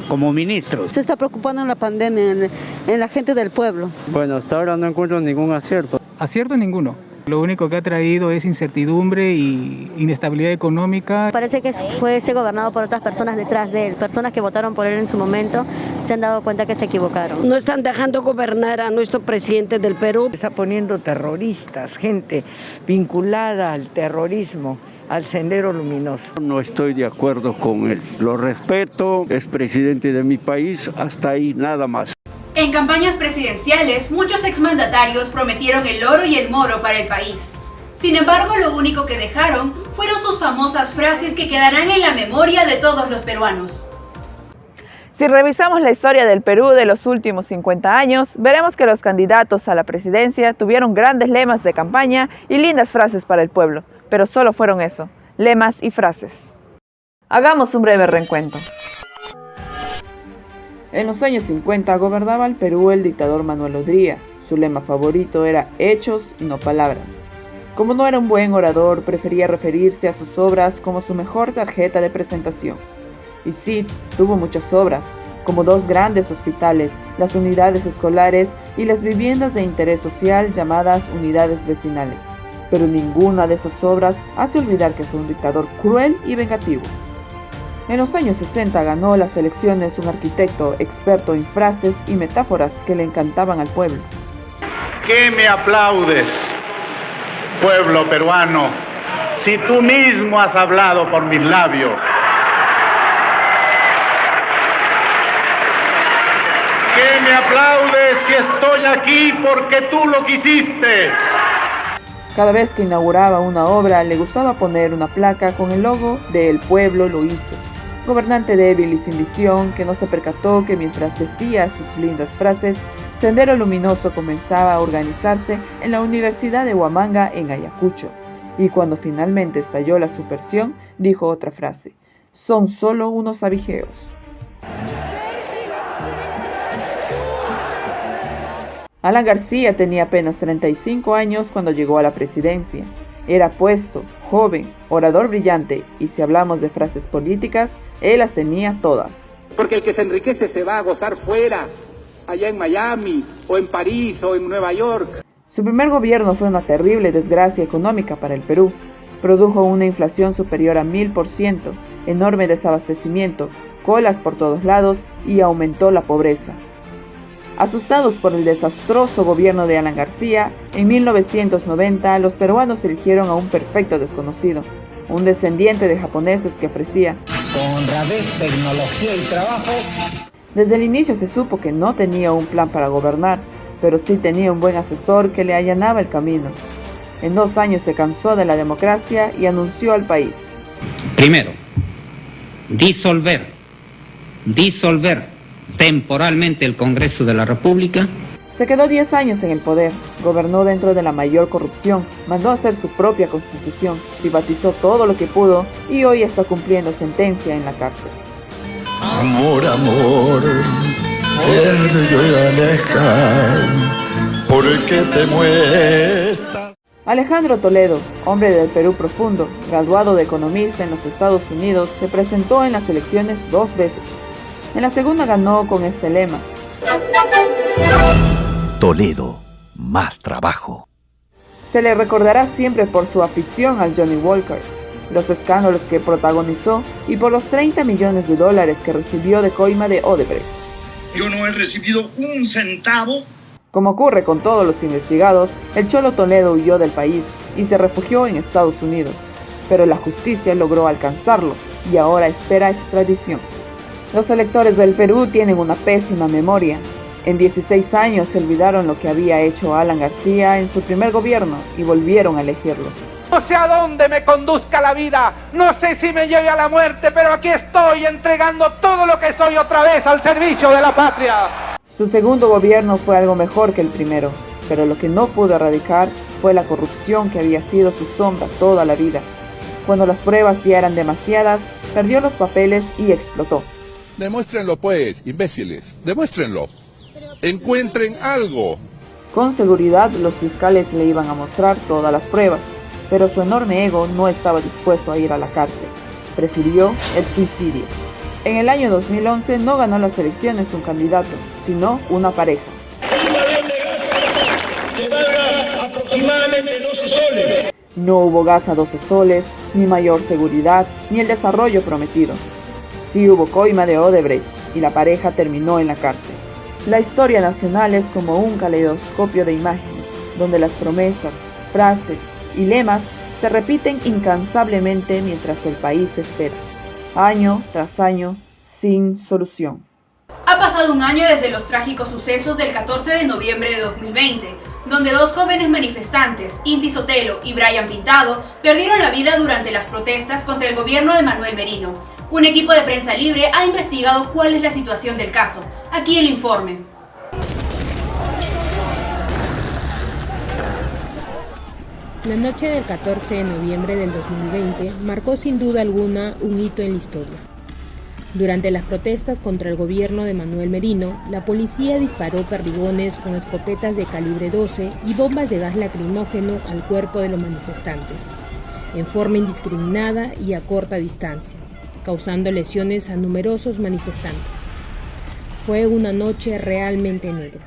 como ministros. Se está preocupando en la pandemia, en la gente del pueblo. Bueno, hasta ahora no encuentro ningún acierto. Acierto ninguno. Lo único que ha traído es incertidumbre y inestabilidad económica. Parece que fue gobernado por otras personas detrás de él. Personas que votaron por él en su momento se han dado cuenta que se equivocaron. No están dejando gobernar a nuestro presidente del Perú. Está poniendo terroristas, gente vinculada al terrorismo, al Sendero Luminoso. No estoy de acuerdo con él. Lo respeto, es presidente de mi país, hasta ahí nada más. En campañas presidenciales, muchos exmandatarios prometieron el oro y el moro para el país. Sin embargo, lo único que dejaron fueron sus famosas frases que quedarán en la memoria de todos los peruanos. Si revisamos la historia del Perú de los últimos 50 años, veremos que los candidatos a la presidencia tuvieron grandes lemas de campaña y lindas frases para el pueblo, pero solo fueron eso, lemas y frases. Hagamos un breve reencuentro. En los años 50 gobernaba el Perú el dictador Manuel Odría. Su lema favorito era hechos y no palabras. Como no era un buen orador, prefería referirse a sus obras como su mejor tarjeta de presentación. Y sí, tuvo muchas obras, como 2 grandes hospitales, las unidades escolares y las viviendas de interés social llamadas unidades vecinales. Pero ninguna de esas obras hace olvidar que fue un dictador cruel y vengativo. En los años 60 ganó las elecciones un arquitecto experto en frases y metáforas que le encantaban al pueblo. ¿Qué me aplaudes, pueblo peruano, si tú mismo has hablado por mis labios? ¿Qué me aplaudes si estoy aquí porque tú lo quisiste? Cada vez que inauguraba una obra le gustaba poner una placa con el logo de El pueblo lo hizo. Gobernante débil y sin visión, que no se percató que mientras decía sus lindas frases, Sendero Luminoso comenzaba a organizarse en la Universidad de Huamanga en Ayacucho. Y cuando finalmente estalló la subversión, dijo otra frase: son solo unos abigeos. Alan García tenía apenas 35 años cuando llegó a la presidencia. Era apuesto, joven, orador brillante, y si hablamos de frases políticas, él las tenía todas. Porque el que se enriquece se va a gozar fuera, allá en Miami, o en París, o en Nueva York. Su primer gobierno fue una terrible desgracia económica para el Perú. Produjo una inflación superior a 1000%, enorme desabastecimiento, colas por todos lados y aumentó la pobreza. Asustados por el desastroso gobierno de Alan García, en 1990 los peruanos eligieron a un perfecto desconocido, un descendiente de japoneses que ofrecía honradez, tecnología y trabajo. Desde el inicio se supo que no tenía un plan para gobernar, pero sí tenía un buen asesor que le allanaba el camino. En 2 años se cansó de la democracia y anunció al país: primero, disolver temporalmente el Congreso de la República. Se quedó 10 años en el poder, gobernó dentro de la mayor corrupción, mandó hacer su propia constitución, privatizó todo lo que pudo y hoy está cumpliendo sentencia en la cárcel. Amor, amor, ¿por qué te muestras? Alejandro Toledo, hombre del Perú profundo, graduado de economista en los Estados Unidos, se presentó en las elecciones 2 veces. En la segunda ganó con este lema: Toledo, más trabajo. Se le recordará siempre por su afición al Johnny Walker, los escándalos que protagonizó y por los $30 millones que recibió de coima de Odebrecht. Yo no he recibido un centavo. Como ocurre con todos los investigados, el Cholo Toledo huyó del país y se refugió en Estados Unidos, pero la justicia logró alcanzarlo y ahora espera extradición. Los electores del Perú tienen una pésima memoria. En 16 años se olvidaron lo que había hecho Alan García en su primer gobierno y volvieron a elegirlo. No sé a dónde me conduzca la vida, no sé si me lleve a la muerte, pero aquí estoy entregando todo lo que soy otra vez al servicio de la patria. Su segundo gobierno fue algo mejor que el primero, pero lo que no pudo erradicar fue la corrupción que había sido su sombra toda la vida. Cuando las pruebas ya eran demasiadas, perdió los papeles y explotó. Demuéstrenlo pues, imbéciles, demuéstrenlo. Encuentren algo. Con seguridad los fiscales le iban a mostrar todas las pruebas, pero su enorme ego no estaba dispuesto a ir a la cárcel. Prefirió el suicidio. En el año 2011 no ganó las elecciones un candidato, sino una pareja. Aproximadamente 12 soles. No hubo gas a 12 soles, ni mayor seguridad, ni el desarrollo prometido. Sí hubo coima de Odebrecht y la pareja terminó en la cárcel. La historia nacional es como un caleidoscopio de imágenes, donde las promesas, frases y lemas se repiten incansablemente mientras el país espera, año tras año, sin solución. Ha pasado un año desde los trágicos sucesos del 14 de noviembre de 2020, donde 2 jóvenes manifestantes, Inti Sotelo y Brian Pintado, perdieron la vida durante las protestas contra el gobierno de Manuel Merino. Un equipo de Prensa Libre ha investigado cuál es la situación del caso. Aquí el informe. La noche del 14 de noviembre del 2020 marcó sin duda alguna un hito en la historia. Durante las protestas contra el gobierno de Manuel Merino, la policía disparó perdigones con escopetas de calibre 12 y bombas de gas lacrimógeno al cuerpo de los manifestantes, en forma indiscriminada y a corta distancia, causando lesiones a numerosos manifestantes. Fue una noche realmente negra.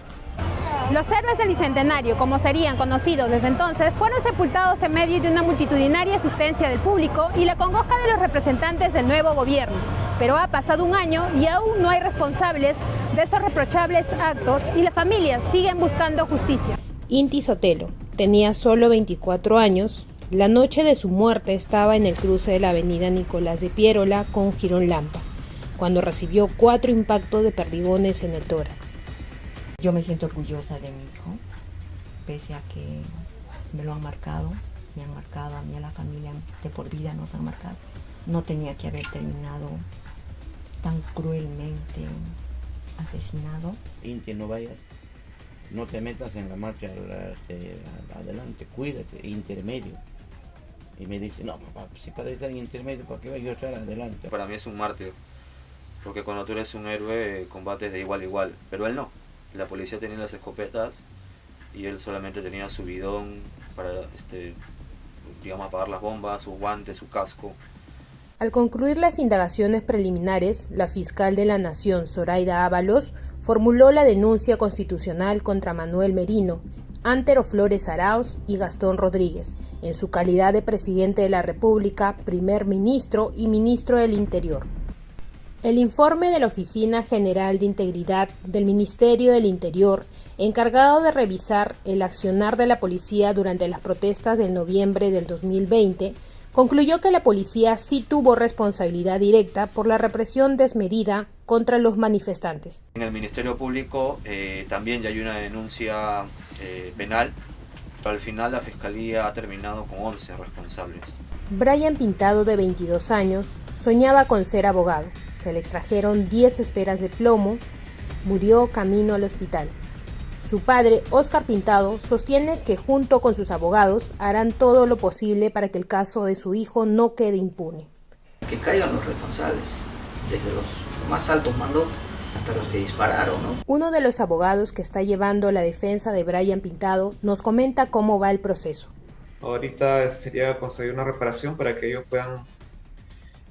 Los héroes del Bicentenario, como serían conocidos desde entonces, fueron sepultados en medio de una multitudinaria asistencia del público y la congoja de los representantes del nuevo gobierno. Pero ha pasado un año y aún no hay responsables de esos reprochables actos y las familias siguen buscando justicia. Inti Sotelo tenía solo 24 años. La noche de su muerte estaba en el cruce de la avenida Nicolás de Piérola con Girón Lampa, cuando recibió 4 impactos de perdigones en el tórax. Yo me siento orgullosa de mi hijo, pese a que me lo han marcado, me han marcado a mí, a la familia, de por vida nos han marcado. No tenía que haber terminado tan cruelmente asesinado. Inti, no vayas, no te metas en la marcha adelante, cuídate, intermedio. Y me dice, no papá, si para estar en intermedio, ¿para qué voy yo a estar adelante? Para mí es un mártir, porque cuando tú eres un héroe combates de igual a igual, pero él no. La policía tenía las escopetas y él solamente tenía su bidón para, digamos, apagar las bombas, sus guantes, su casco. Al concluir las indagaciones preliminares, la fiscal de la Nación, Zoraida Ábalos, formuló la denuncia constitucional contra Manuel Merino Antero Flores Arauz y Gastón Rodríguez, en su calidad de presidente de la República, primer ministro y ministro del Interior. El informe de la Oficina General de Integridad del Ministerio del Interior, encargado de revisar el accionar de la policía durante las protestas del noviembre del 2020, concluyó que la policía sí tuvo responsabilidad directa por la represión desmedida contra los manifestantes. En el Ministerio Público también ya hay una denuncia penal, pero al final la Fiscalía ha terminado con 11 responsables. Brian Pintado, de 22 años, soñaba con ser abogado. Se le extrajeron 10 esferas de plomo, murió camino al hospital. Su padre, Óscar Pintado, sostiene que junto con sus abogados harán todo lo posible para que el caso de su hijo no quede impune. Que caigan los responsables, desde los más altos mandos hasta los que dispararon, ¿no? Uno de los abogados que está llevando la defensa de Brian Pintado nos comenta cómo va el proceso. Ahorita sería conseguir una reparación para que ellos puedan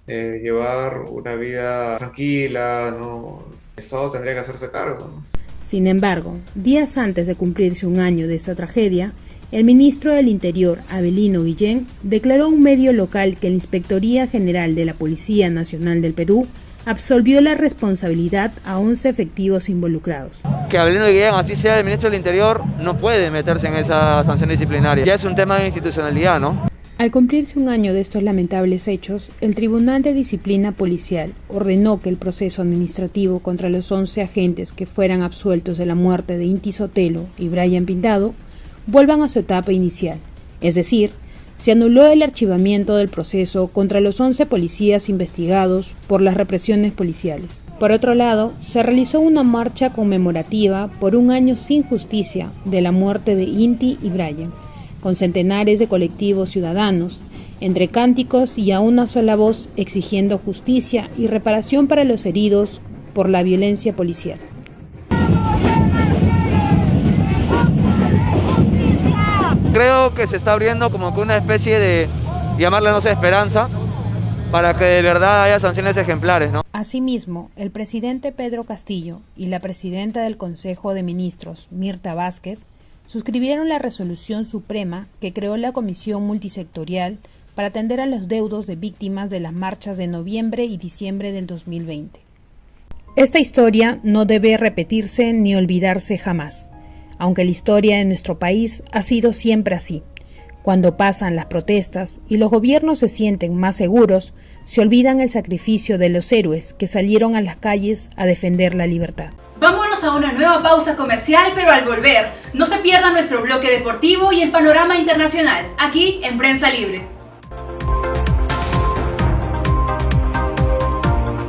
llevar una vida tranquila, ¿no? El Estado tendría que hacerse cargo, ¿no? Sin embargo, días antes de cumplirse un año de esta tragedia, el ministro del Interior, Avelino Guillén, declaró a un medio local que la Inspectoría General de la Policía Nacional del Perú absolvió la responsabilidad a 11 efectivos involucrados. Que Avelino Guillén, así sea el ministro del Interior, no puede meterse en esa sanción disciplinaria. Ya es un tema de institucionalidad, ¿no? Al cumplirse un año de estos lamentables hechos, el Tribunal de Disciplina Policial ordenó que el proceso administrativo contra los 11 agentes que fueran absueltos de la muerte de Inti Sotelo y Brian Pintado vuelvan a su etapa inicial, es decir, se anuló el archivamiento del proceso contra los 11 policías investigados por las represiones policiales. Por otro lado, se realizó una marcha conmemorativa por un año sin justicia de la muerte de Inti y Brian, con centenares de colectivos ciudadanos, entre cánticos y a una sola voz exigiendo justicia y reparación para los heridos por la violencia policial. Creo que se está abriendo como que una especie de, llamarla no sé, esperanza, para que de verdad haya sanciones ejemplares, ¿no? Asimismo, el presidente Pedro Castillo y la presidenta del Consejo de Ministros, Mirta Vázquez, suscribieron la resolución suprema que creó la Comisión Multisectorial para atender a los deudos de víctimas de las marchas de noviembre y diciembre del 2020. Esta historia no debe repetirse ni olvidarse jamás, aunque la historia de nuestro país ha sido siempre así. Cuando pasan las protestas y los gobiernos se sienten más seguros, se olvidan el sacrificio de los héroes que salieron a las calles a defender la libertad. Vámonos a una nueva pausa comercial, pero al volver, no se pierda nuestro bloque deportivo y el panorama internacional, aquí en Prensa Libre.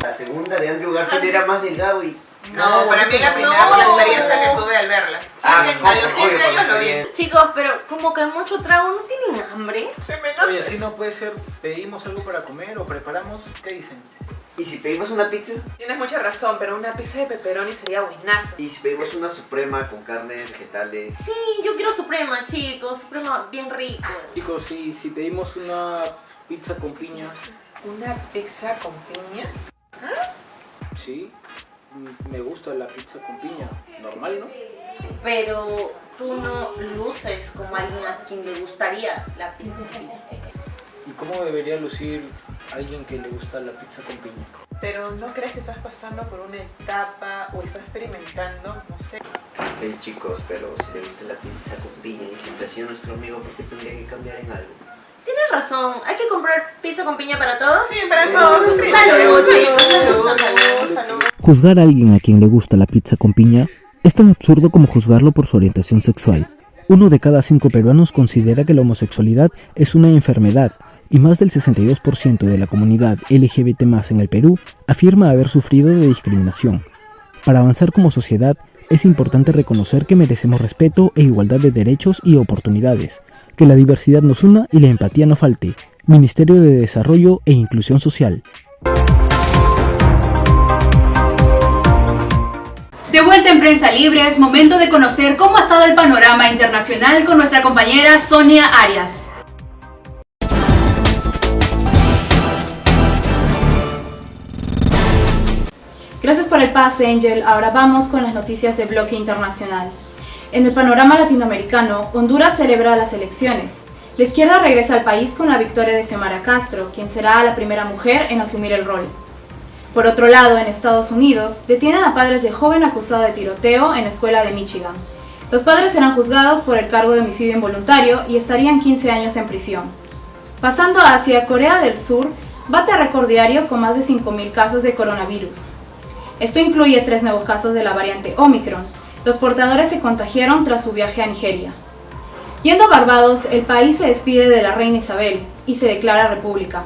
La segunda de Andrew Garfield era más delgado y... No, para mí la primera fue la experiencia que tuve al verla. A los 7 años lo vi. Chicos, pero como que mucho trago, ¿no tienen hambre? Oye, así no puede ser, pedimos algo para comer o preparamos, ¿qué dicen? ¿Y si pedimos una pizza? Tienes mucha razón, pero una pizza de pepperoni sería buenazo. ¿Y si pedimos una suprema con carne, vegetales? Sí, yo quiero suprema, chicos, suprema bien rico. Chicos, sí, si pedimos una pizza con piña. ¿Una pizza con piña? ¿Ah? Sí. Me gusta la pizza con piña, normal, ¿no? Pero tú no luces como alguien a quien le gustaría la pizza con piña. ¿Y cómo debería lucir alguien que le gusta la pizza con piña? Pero ¿no crees que estás pasando por una etapa o estás experimentando? No sé. Hey chicos, pero si le gusta la pizza con piña y siempre ha sido nuestro amigo, ¿por qué tendría que cambiar en algo? Tienes razón, hay que comprar pizza con piña para todos. Sí, para todos. Salud. Juzgar a alguien a quien le gusta la pizza con piña es tan absurdo como juzgarlo por su orientación sexual. 1 de cada 5 peruanos considera que la homosexualidad es una enfermedad y más del 62% de la comunidad LGBT+ en el Perú afirma haber sufrido de discriminación. Para avanzar como sociedad es importante reconocer que merecemos respeto e igualdad de derechos y oportunidades, que la diversidad nos una y la empatía no falte. Ministerio de Desarrollo e Inclusión Social. De vuelta en Prensa Libre, es momento de conocer cómo ha estado el panorama internacional con nuestra compañera Sonia Arias. Gracias por el pase, Angel. Ahora vamos con las noticias de bloque internacional. En el panorama latinoamericano, Honduras celebra las elecciones. La izquierda regresa al país con la victoria de Xiomara Castro, quien será la primera mujer en asumir el rol. Por otro lado, en Estados Unidos, detienen a padres de joven acusado de tiroteo en la escuela de Michigan. Los padres serán juzgados por el cargo de homicidio involuntario y estarían 15 años en prisión. Pasando a Asia, Corea del Sur bate récord diario con más de 5.000 casos de coronavirus. Esto incluye 3 nuevos casos de la variante Omicron. Los portadores se contagiaron tras su viaje a Nigeria. Yendo a Barbados, el país se despide de la reina Isabel y se declara república.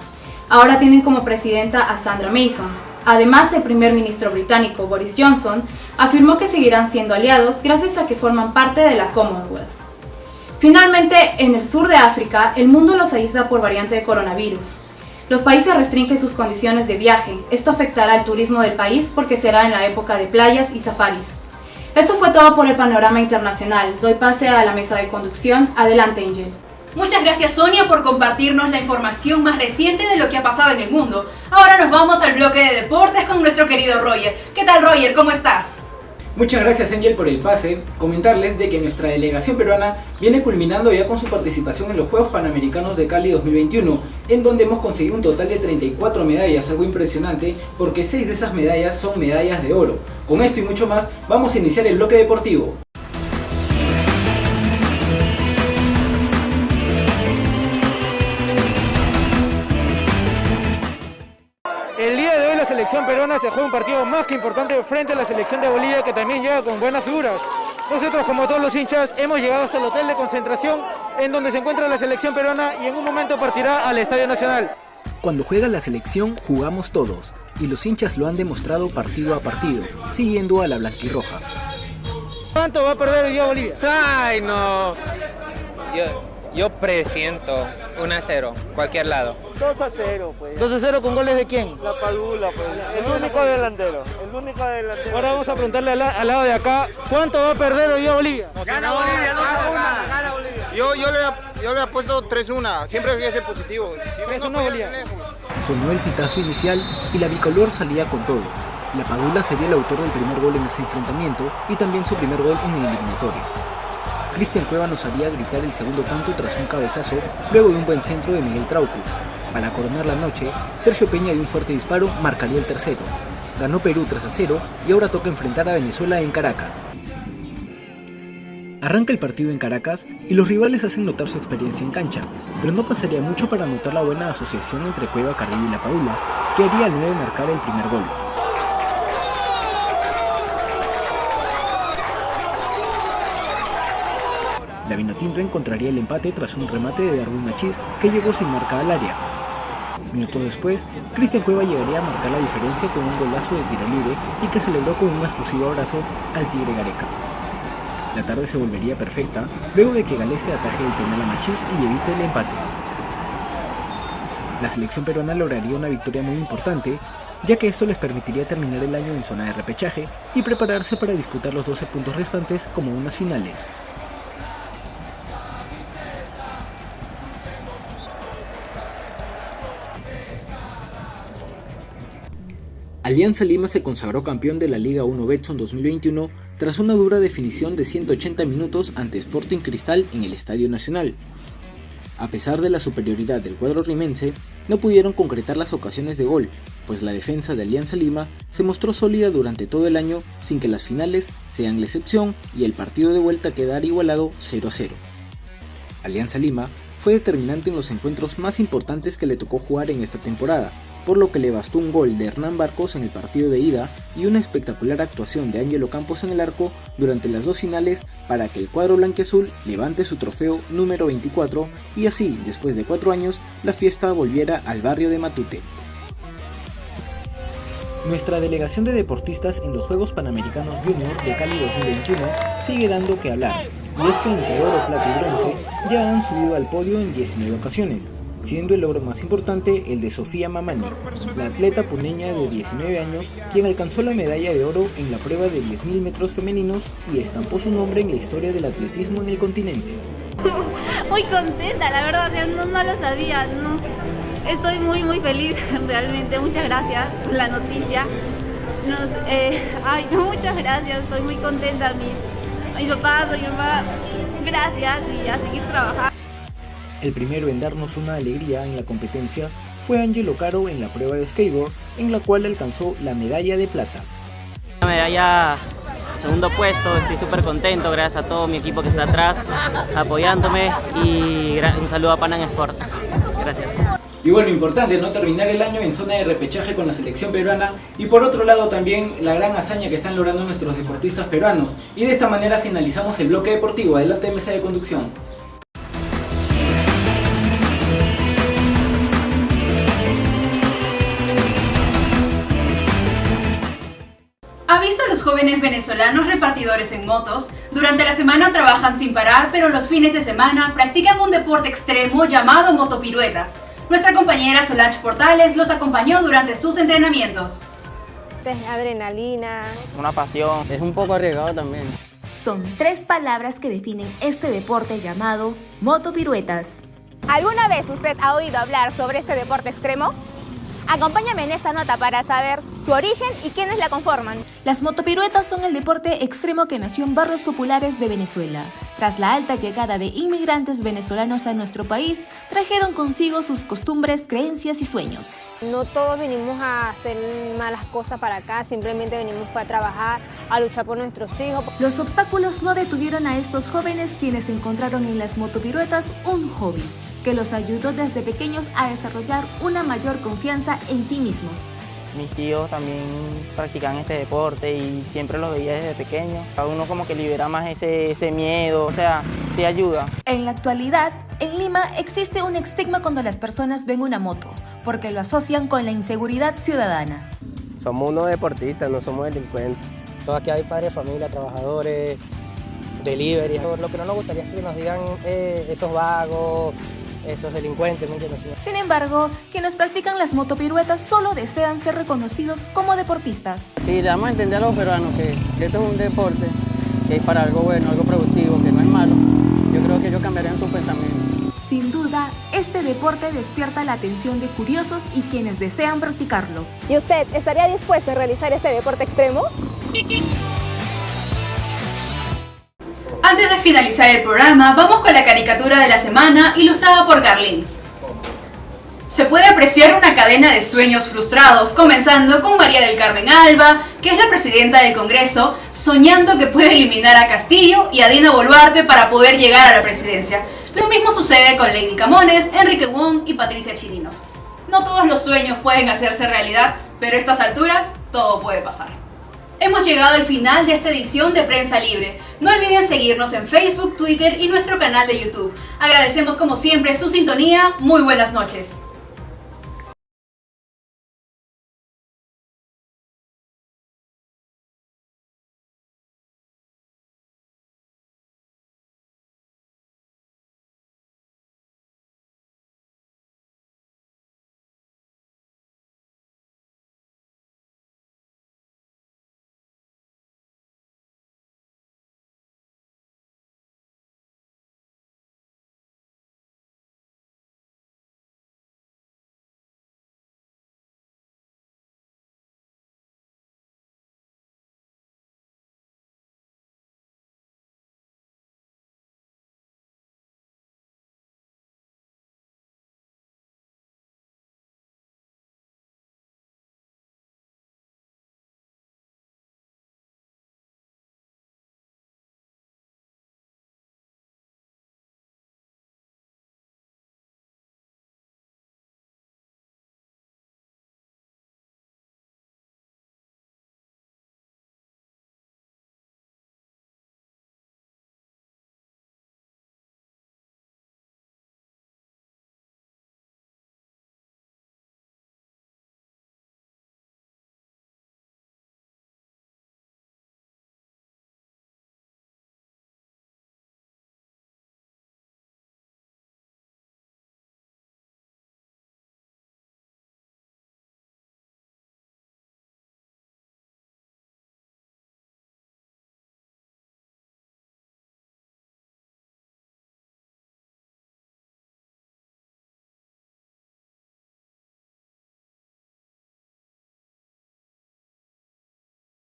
Ahora tienen como presidenta a Sandra Mason. Además, el primer ministro británico Boris Johnson afirmó que seguirán siendo aliados gracias a que forman parte de la Commonwealth. Finalmente, en el sur de África, el mundo los aísla por variante de coronavirus. Los países restringen sus condiciones de viaje. Esto afectará al turismo del país porque será en la época de playas y safaris. Eso fue todo por el panorama internacional. Doy pase a la mesa de conducción. Adelante, Angel. Muchas gracias, Sonia, por compartirnos la información más reciente de lo que ha pasado en el mundo. Ahora nos vamos al bloque de deportes con nuestro querido Roger. ¿Qué tal, Roger? ¿Cómo estás? Muchas gracias, Angel, por el pase. Comentarles de que nuestra delegación peruana viene culminando ya con su participación en los Juegos Panamericanos de Cali 2021, en donde hemos conseguido un total de 34 medallas, algo impresionante, porque 6 de esas medallas son medallas de oro. Con esto y mucho más, vamos a iniciar el bloque deportivo. El día de hoy la selección peruana se juega un partido más que importante frente a la selección de Bolivia, que también llega con buenas figuras. Nosotros, como todos los hinchas, hemos llegado hasta el hotel de concentración en donde se encuentra la selección peruana y en un momento partirá al Estadio Nacional. Cuando juega la selección, jugamos todos, y los hinchas lo han demostrado partido a partido, siguiendo a la blanquirroja. ¿Cuánto va a perder hoy día Bolivia? Ay, no. Yo presiento 1-0, cualquier lado. 2-0, pues. 2-0 con goles de quién? La Padula, pues. El único delantero. Ahora vamos a preguntarle al lado de acá, ¿cuánto va a perder hoy día Bolivia? Gana Bolivia, 2-1. Gana Bolivia. Yo le apuesto 3-1. Siempre hay que ser positivo. 3-1 Bolivia. Sonó el pitazo inicial y la bicolor salía con todo. La Padula sería el autor del primer gol en ese enfrentamiento y también su primer gol en eliminatorias. Cristian Cueva nos haría gritar el segundo tanto tras un cabezazo, luego de un buen centro de Miguel Trauco. Para coronar la noche, Sergio Peña de un fuerte disparo marcaría el tercero. Ganó Perú 3-0 y ahora toca enfrentar a Venezuela en Caracas. Arranca el partido en Caracas y los rivales hacen notar su experiencia en cancha, pero no pasaría mucho para notar la buena asociación entre Cueva, Carrillo y la Padula, que haría al 9 marcar el primer gol. La Vinotinto encontraría el empate tras un remate de Darwin Machís que llegó sin marca al área. Minutos después, Cristian Cueva llegaría a marcar la diferencia con un golazo de tiro libre y que celebró con un efusivo abrazo al Tigre Gareca. La tarde se volvería perfecta luego de que Galese ataje el penal a Machís y evite el empate. La selección peruana lograría una victoria muy importante, ya que esto les permitiría terminar el año en zona de repechaje y prepararse para disputar los 12 puntos restantes como unas finales. Alianza Lima se consagró campeón de la Liga 1 Betson 2021 tras una dura definición de 180 minutos ante Sporting Cristal en el Estadio Nacional. A pesar de la superioridad del cuadro rimense, no pudieron concretar las ocasiones de gol, pues la defensa de Alianza Lima se mostró sólida durante todo el año sin que las finales sean la excepción y el partido de vuelta quedara igualado 0-0. Alianza Lima fue determinante en los encuentros más importantes que le tocó jugar en esta temporada, por lo que le bastó un gol de Hernán Barcos en el partido de ida y una espectacular actuación de Ángelo Campos en el arco durante las dos finales para que el cuadro blanquiazul levante su trofeo número 24 y así, después de 4 años, la fiesta volviera al barrio de Matute. Nuestra delegación de deportistas en los Juegos Panamericanos Junior de Cali 2021 sigue dando que hablar, y es que entre oro, plata y bronce ya han subido al podio en 19 ocasiones, siendo el logro más importante el de Sofía Mamani, la atleta puneña de 19 años, quien alcanzó la medalla de oro en la prueba de 10.000 metros femeninos y estampó su nombre en la historia del atletismo en el continente. Muy contenta, la verdad, no lo sabía, no. Estoy muy feliz, realmente, muchas gracias por la noticia. Muchas gracias, estoy muy contenta. a mis papás, a mi mamá, gracias y a seguir trabajando. El primero en darnos una alegría en la competencia fue Angelo Caro en la prueba de skateboard, en la cual alcanzó la medalla de plata. La medalla, segundo puesto, estoy súper contento, gracias a todo mi equipo que está atrás apoyándome y un saludo a Panam Sport. Gracias. Y bueno, importante no terminar el año en zona de repechaje con la selección peruana y por otro lado también la gran hazaña que están logrando nuestros deportistas peruanos. Y de esta manera finalizamos el bloque deportivo. Adelante, mesa de conducción. ¿Ha visto a los jóvenes venezolanos repartidores en motos? Durante la semana trabajan sin parar, pero los fines de semana practican un deporte extremo llamado motopiruetas. Nuestra compañera Solange Portales los acompañó durante sus entrenamientos. Es adrenalina. Una pasión, es un poco arriesgado también. Son 3 palabras que definen este deporte llamado motopiruetas. ¿Alguna vez usted ha oído hablar sobre este deporte extremo? Acompáñame en esta nota para saber su origen y quiénes la conforman. Las motopiruetas son el deporte extremo que nació en barrios populares de Venezuela. Tras la alta llegada de inmigrantes venezolanos a nuestro país, trajeron consigo sus costumbres, creencias y sueños. No todos venimos a hacer malas cosas para acá, simplemente venimos a trabajar, a luchar por nuestros hijos. Los obstáculos no detuvieron a estos jóvenes, quienes encontraron en las motopiruetas un hobby que los ayudó desde pequeños a desarrollar una mayor confianza en sí mismos. Mis tíos también practican este deporte y siempre los veía desde pequeño. Cada uno como que libera más ese miedo, o sea, te ayuda. En la actualidad, en Lima existe un estigma cuando las personas ven una moto, porque lo asocian con la inseguridad ciudadana. Somos unos deportistas, no somos delincuentes. Todos aquí hay padres, familia, trabajadores, delivery. Lo que no nos gustaría es que nos digan estos vagos, esos delincuentes, ¿me entiendes? Sin embargo, quienes practican las motopiruetas solo desean ser reconocidos como deportistas. Sí, le damos a entender a los peruanos que esto es un deporte, que es para algo bueno, algo productivo, que no es malo. Yo creo que ellos cambiarían su pensamiento. Sin duda, este deporte despierta la atención de curiosos y quienes desean practicarlo. ¿Y usted estaría dispuesto a realizar este deporte extremo? Antes de finalizar el programa, vamos con la caricatura de la semana ilustrada por Carlín. Se puede apreciar una cadena de sueños frustrados, comenzando con María del Carmen Alba, que es la presidenta del Congreso, soñando que puede eliminar a Castillo y a Dina Boluarte para poder llegar a la presidencia. Lo mismo sucede con Lady Camones, Enrique Wong y Patricia Chirinos. No todos los sueños pueden hacerse realidad, pero a estas alturas todo puede pasar. Hemos llegado al final de esta edición de Prensa Libre. No olviden seguirnos en Facebook, Twitter y nuestro canal de YouTube. Agradecemos como siempre su sintonía. Muy buenas noches.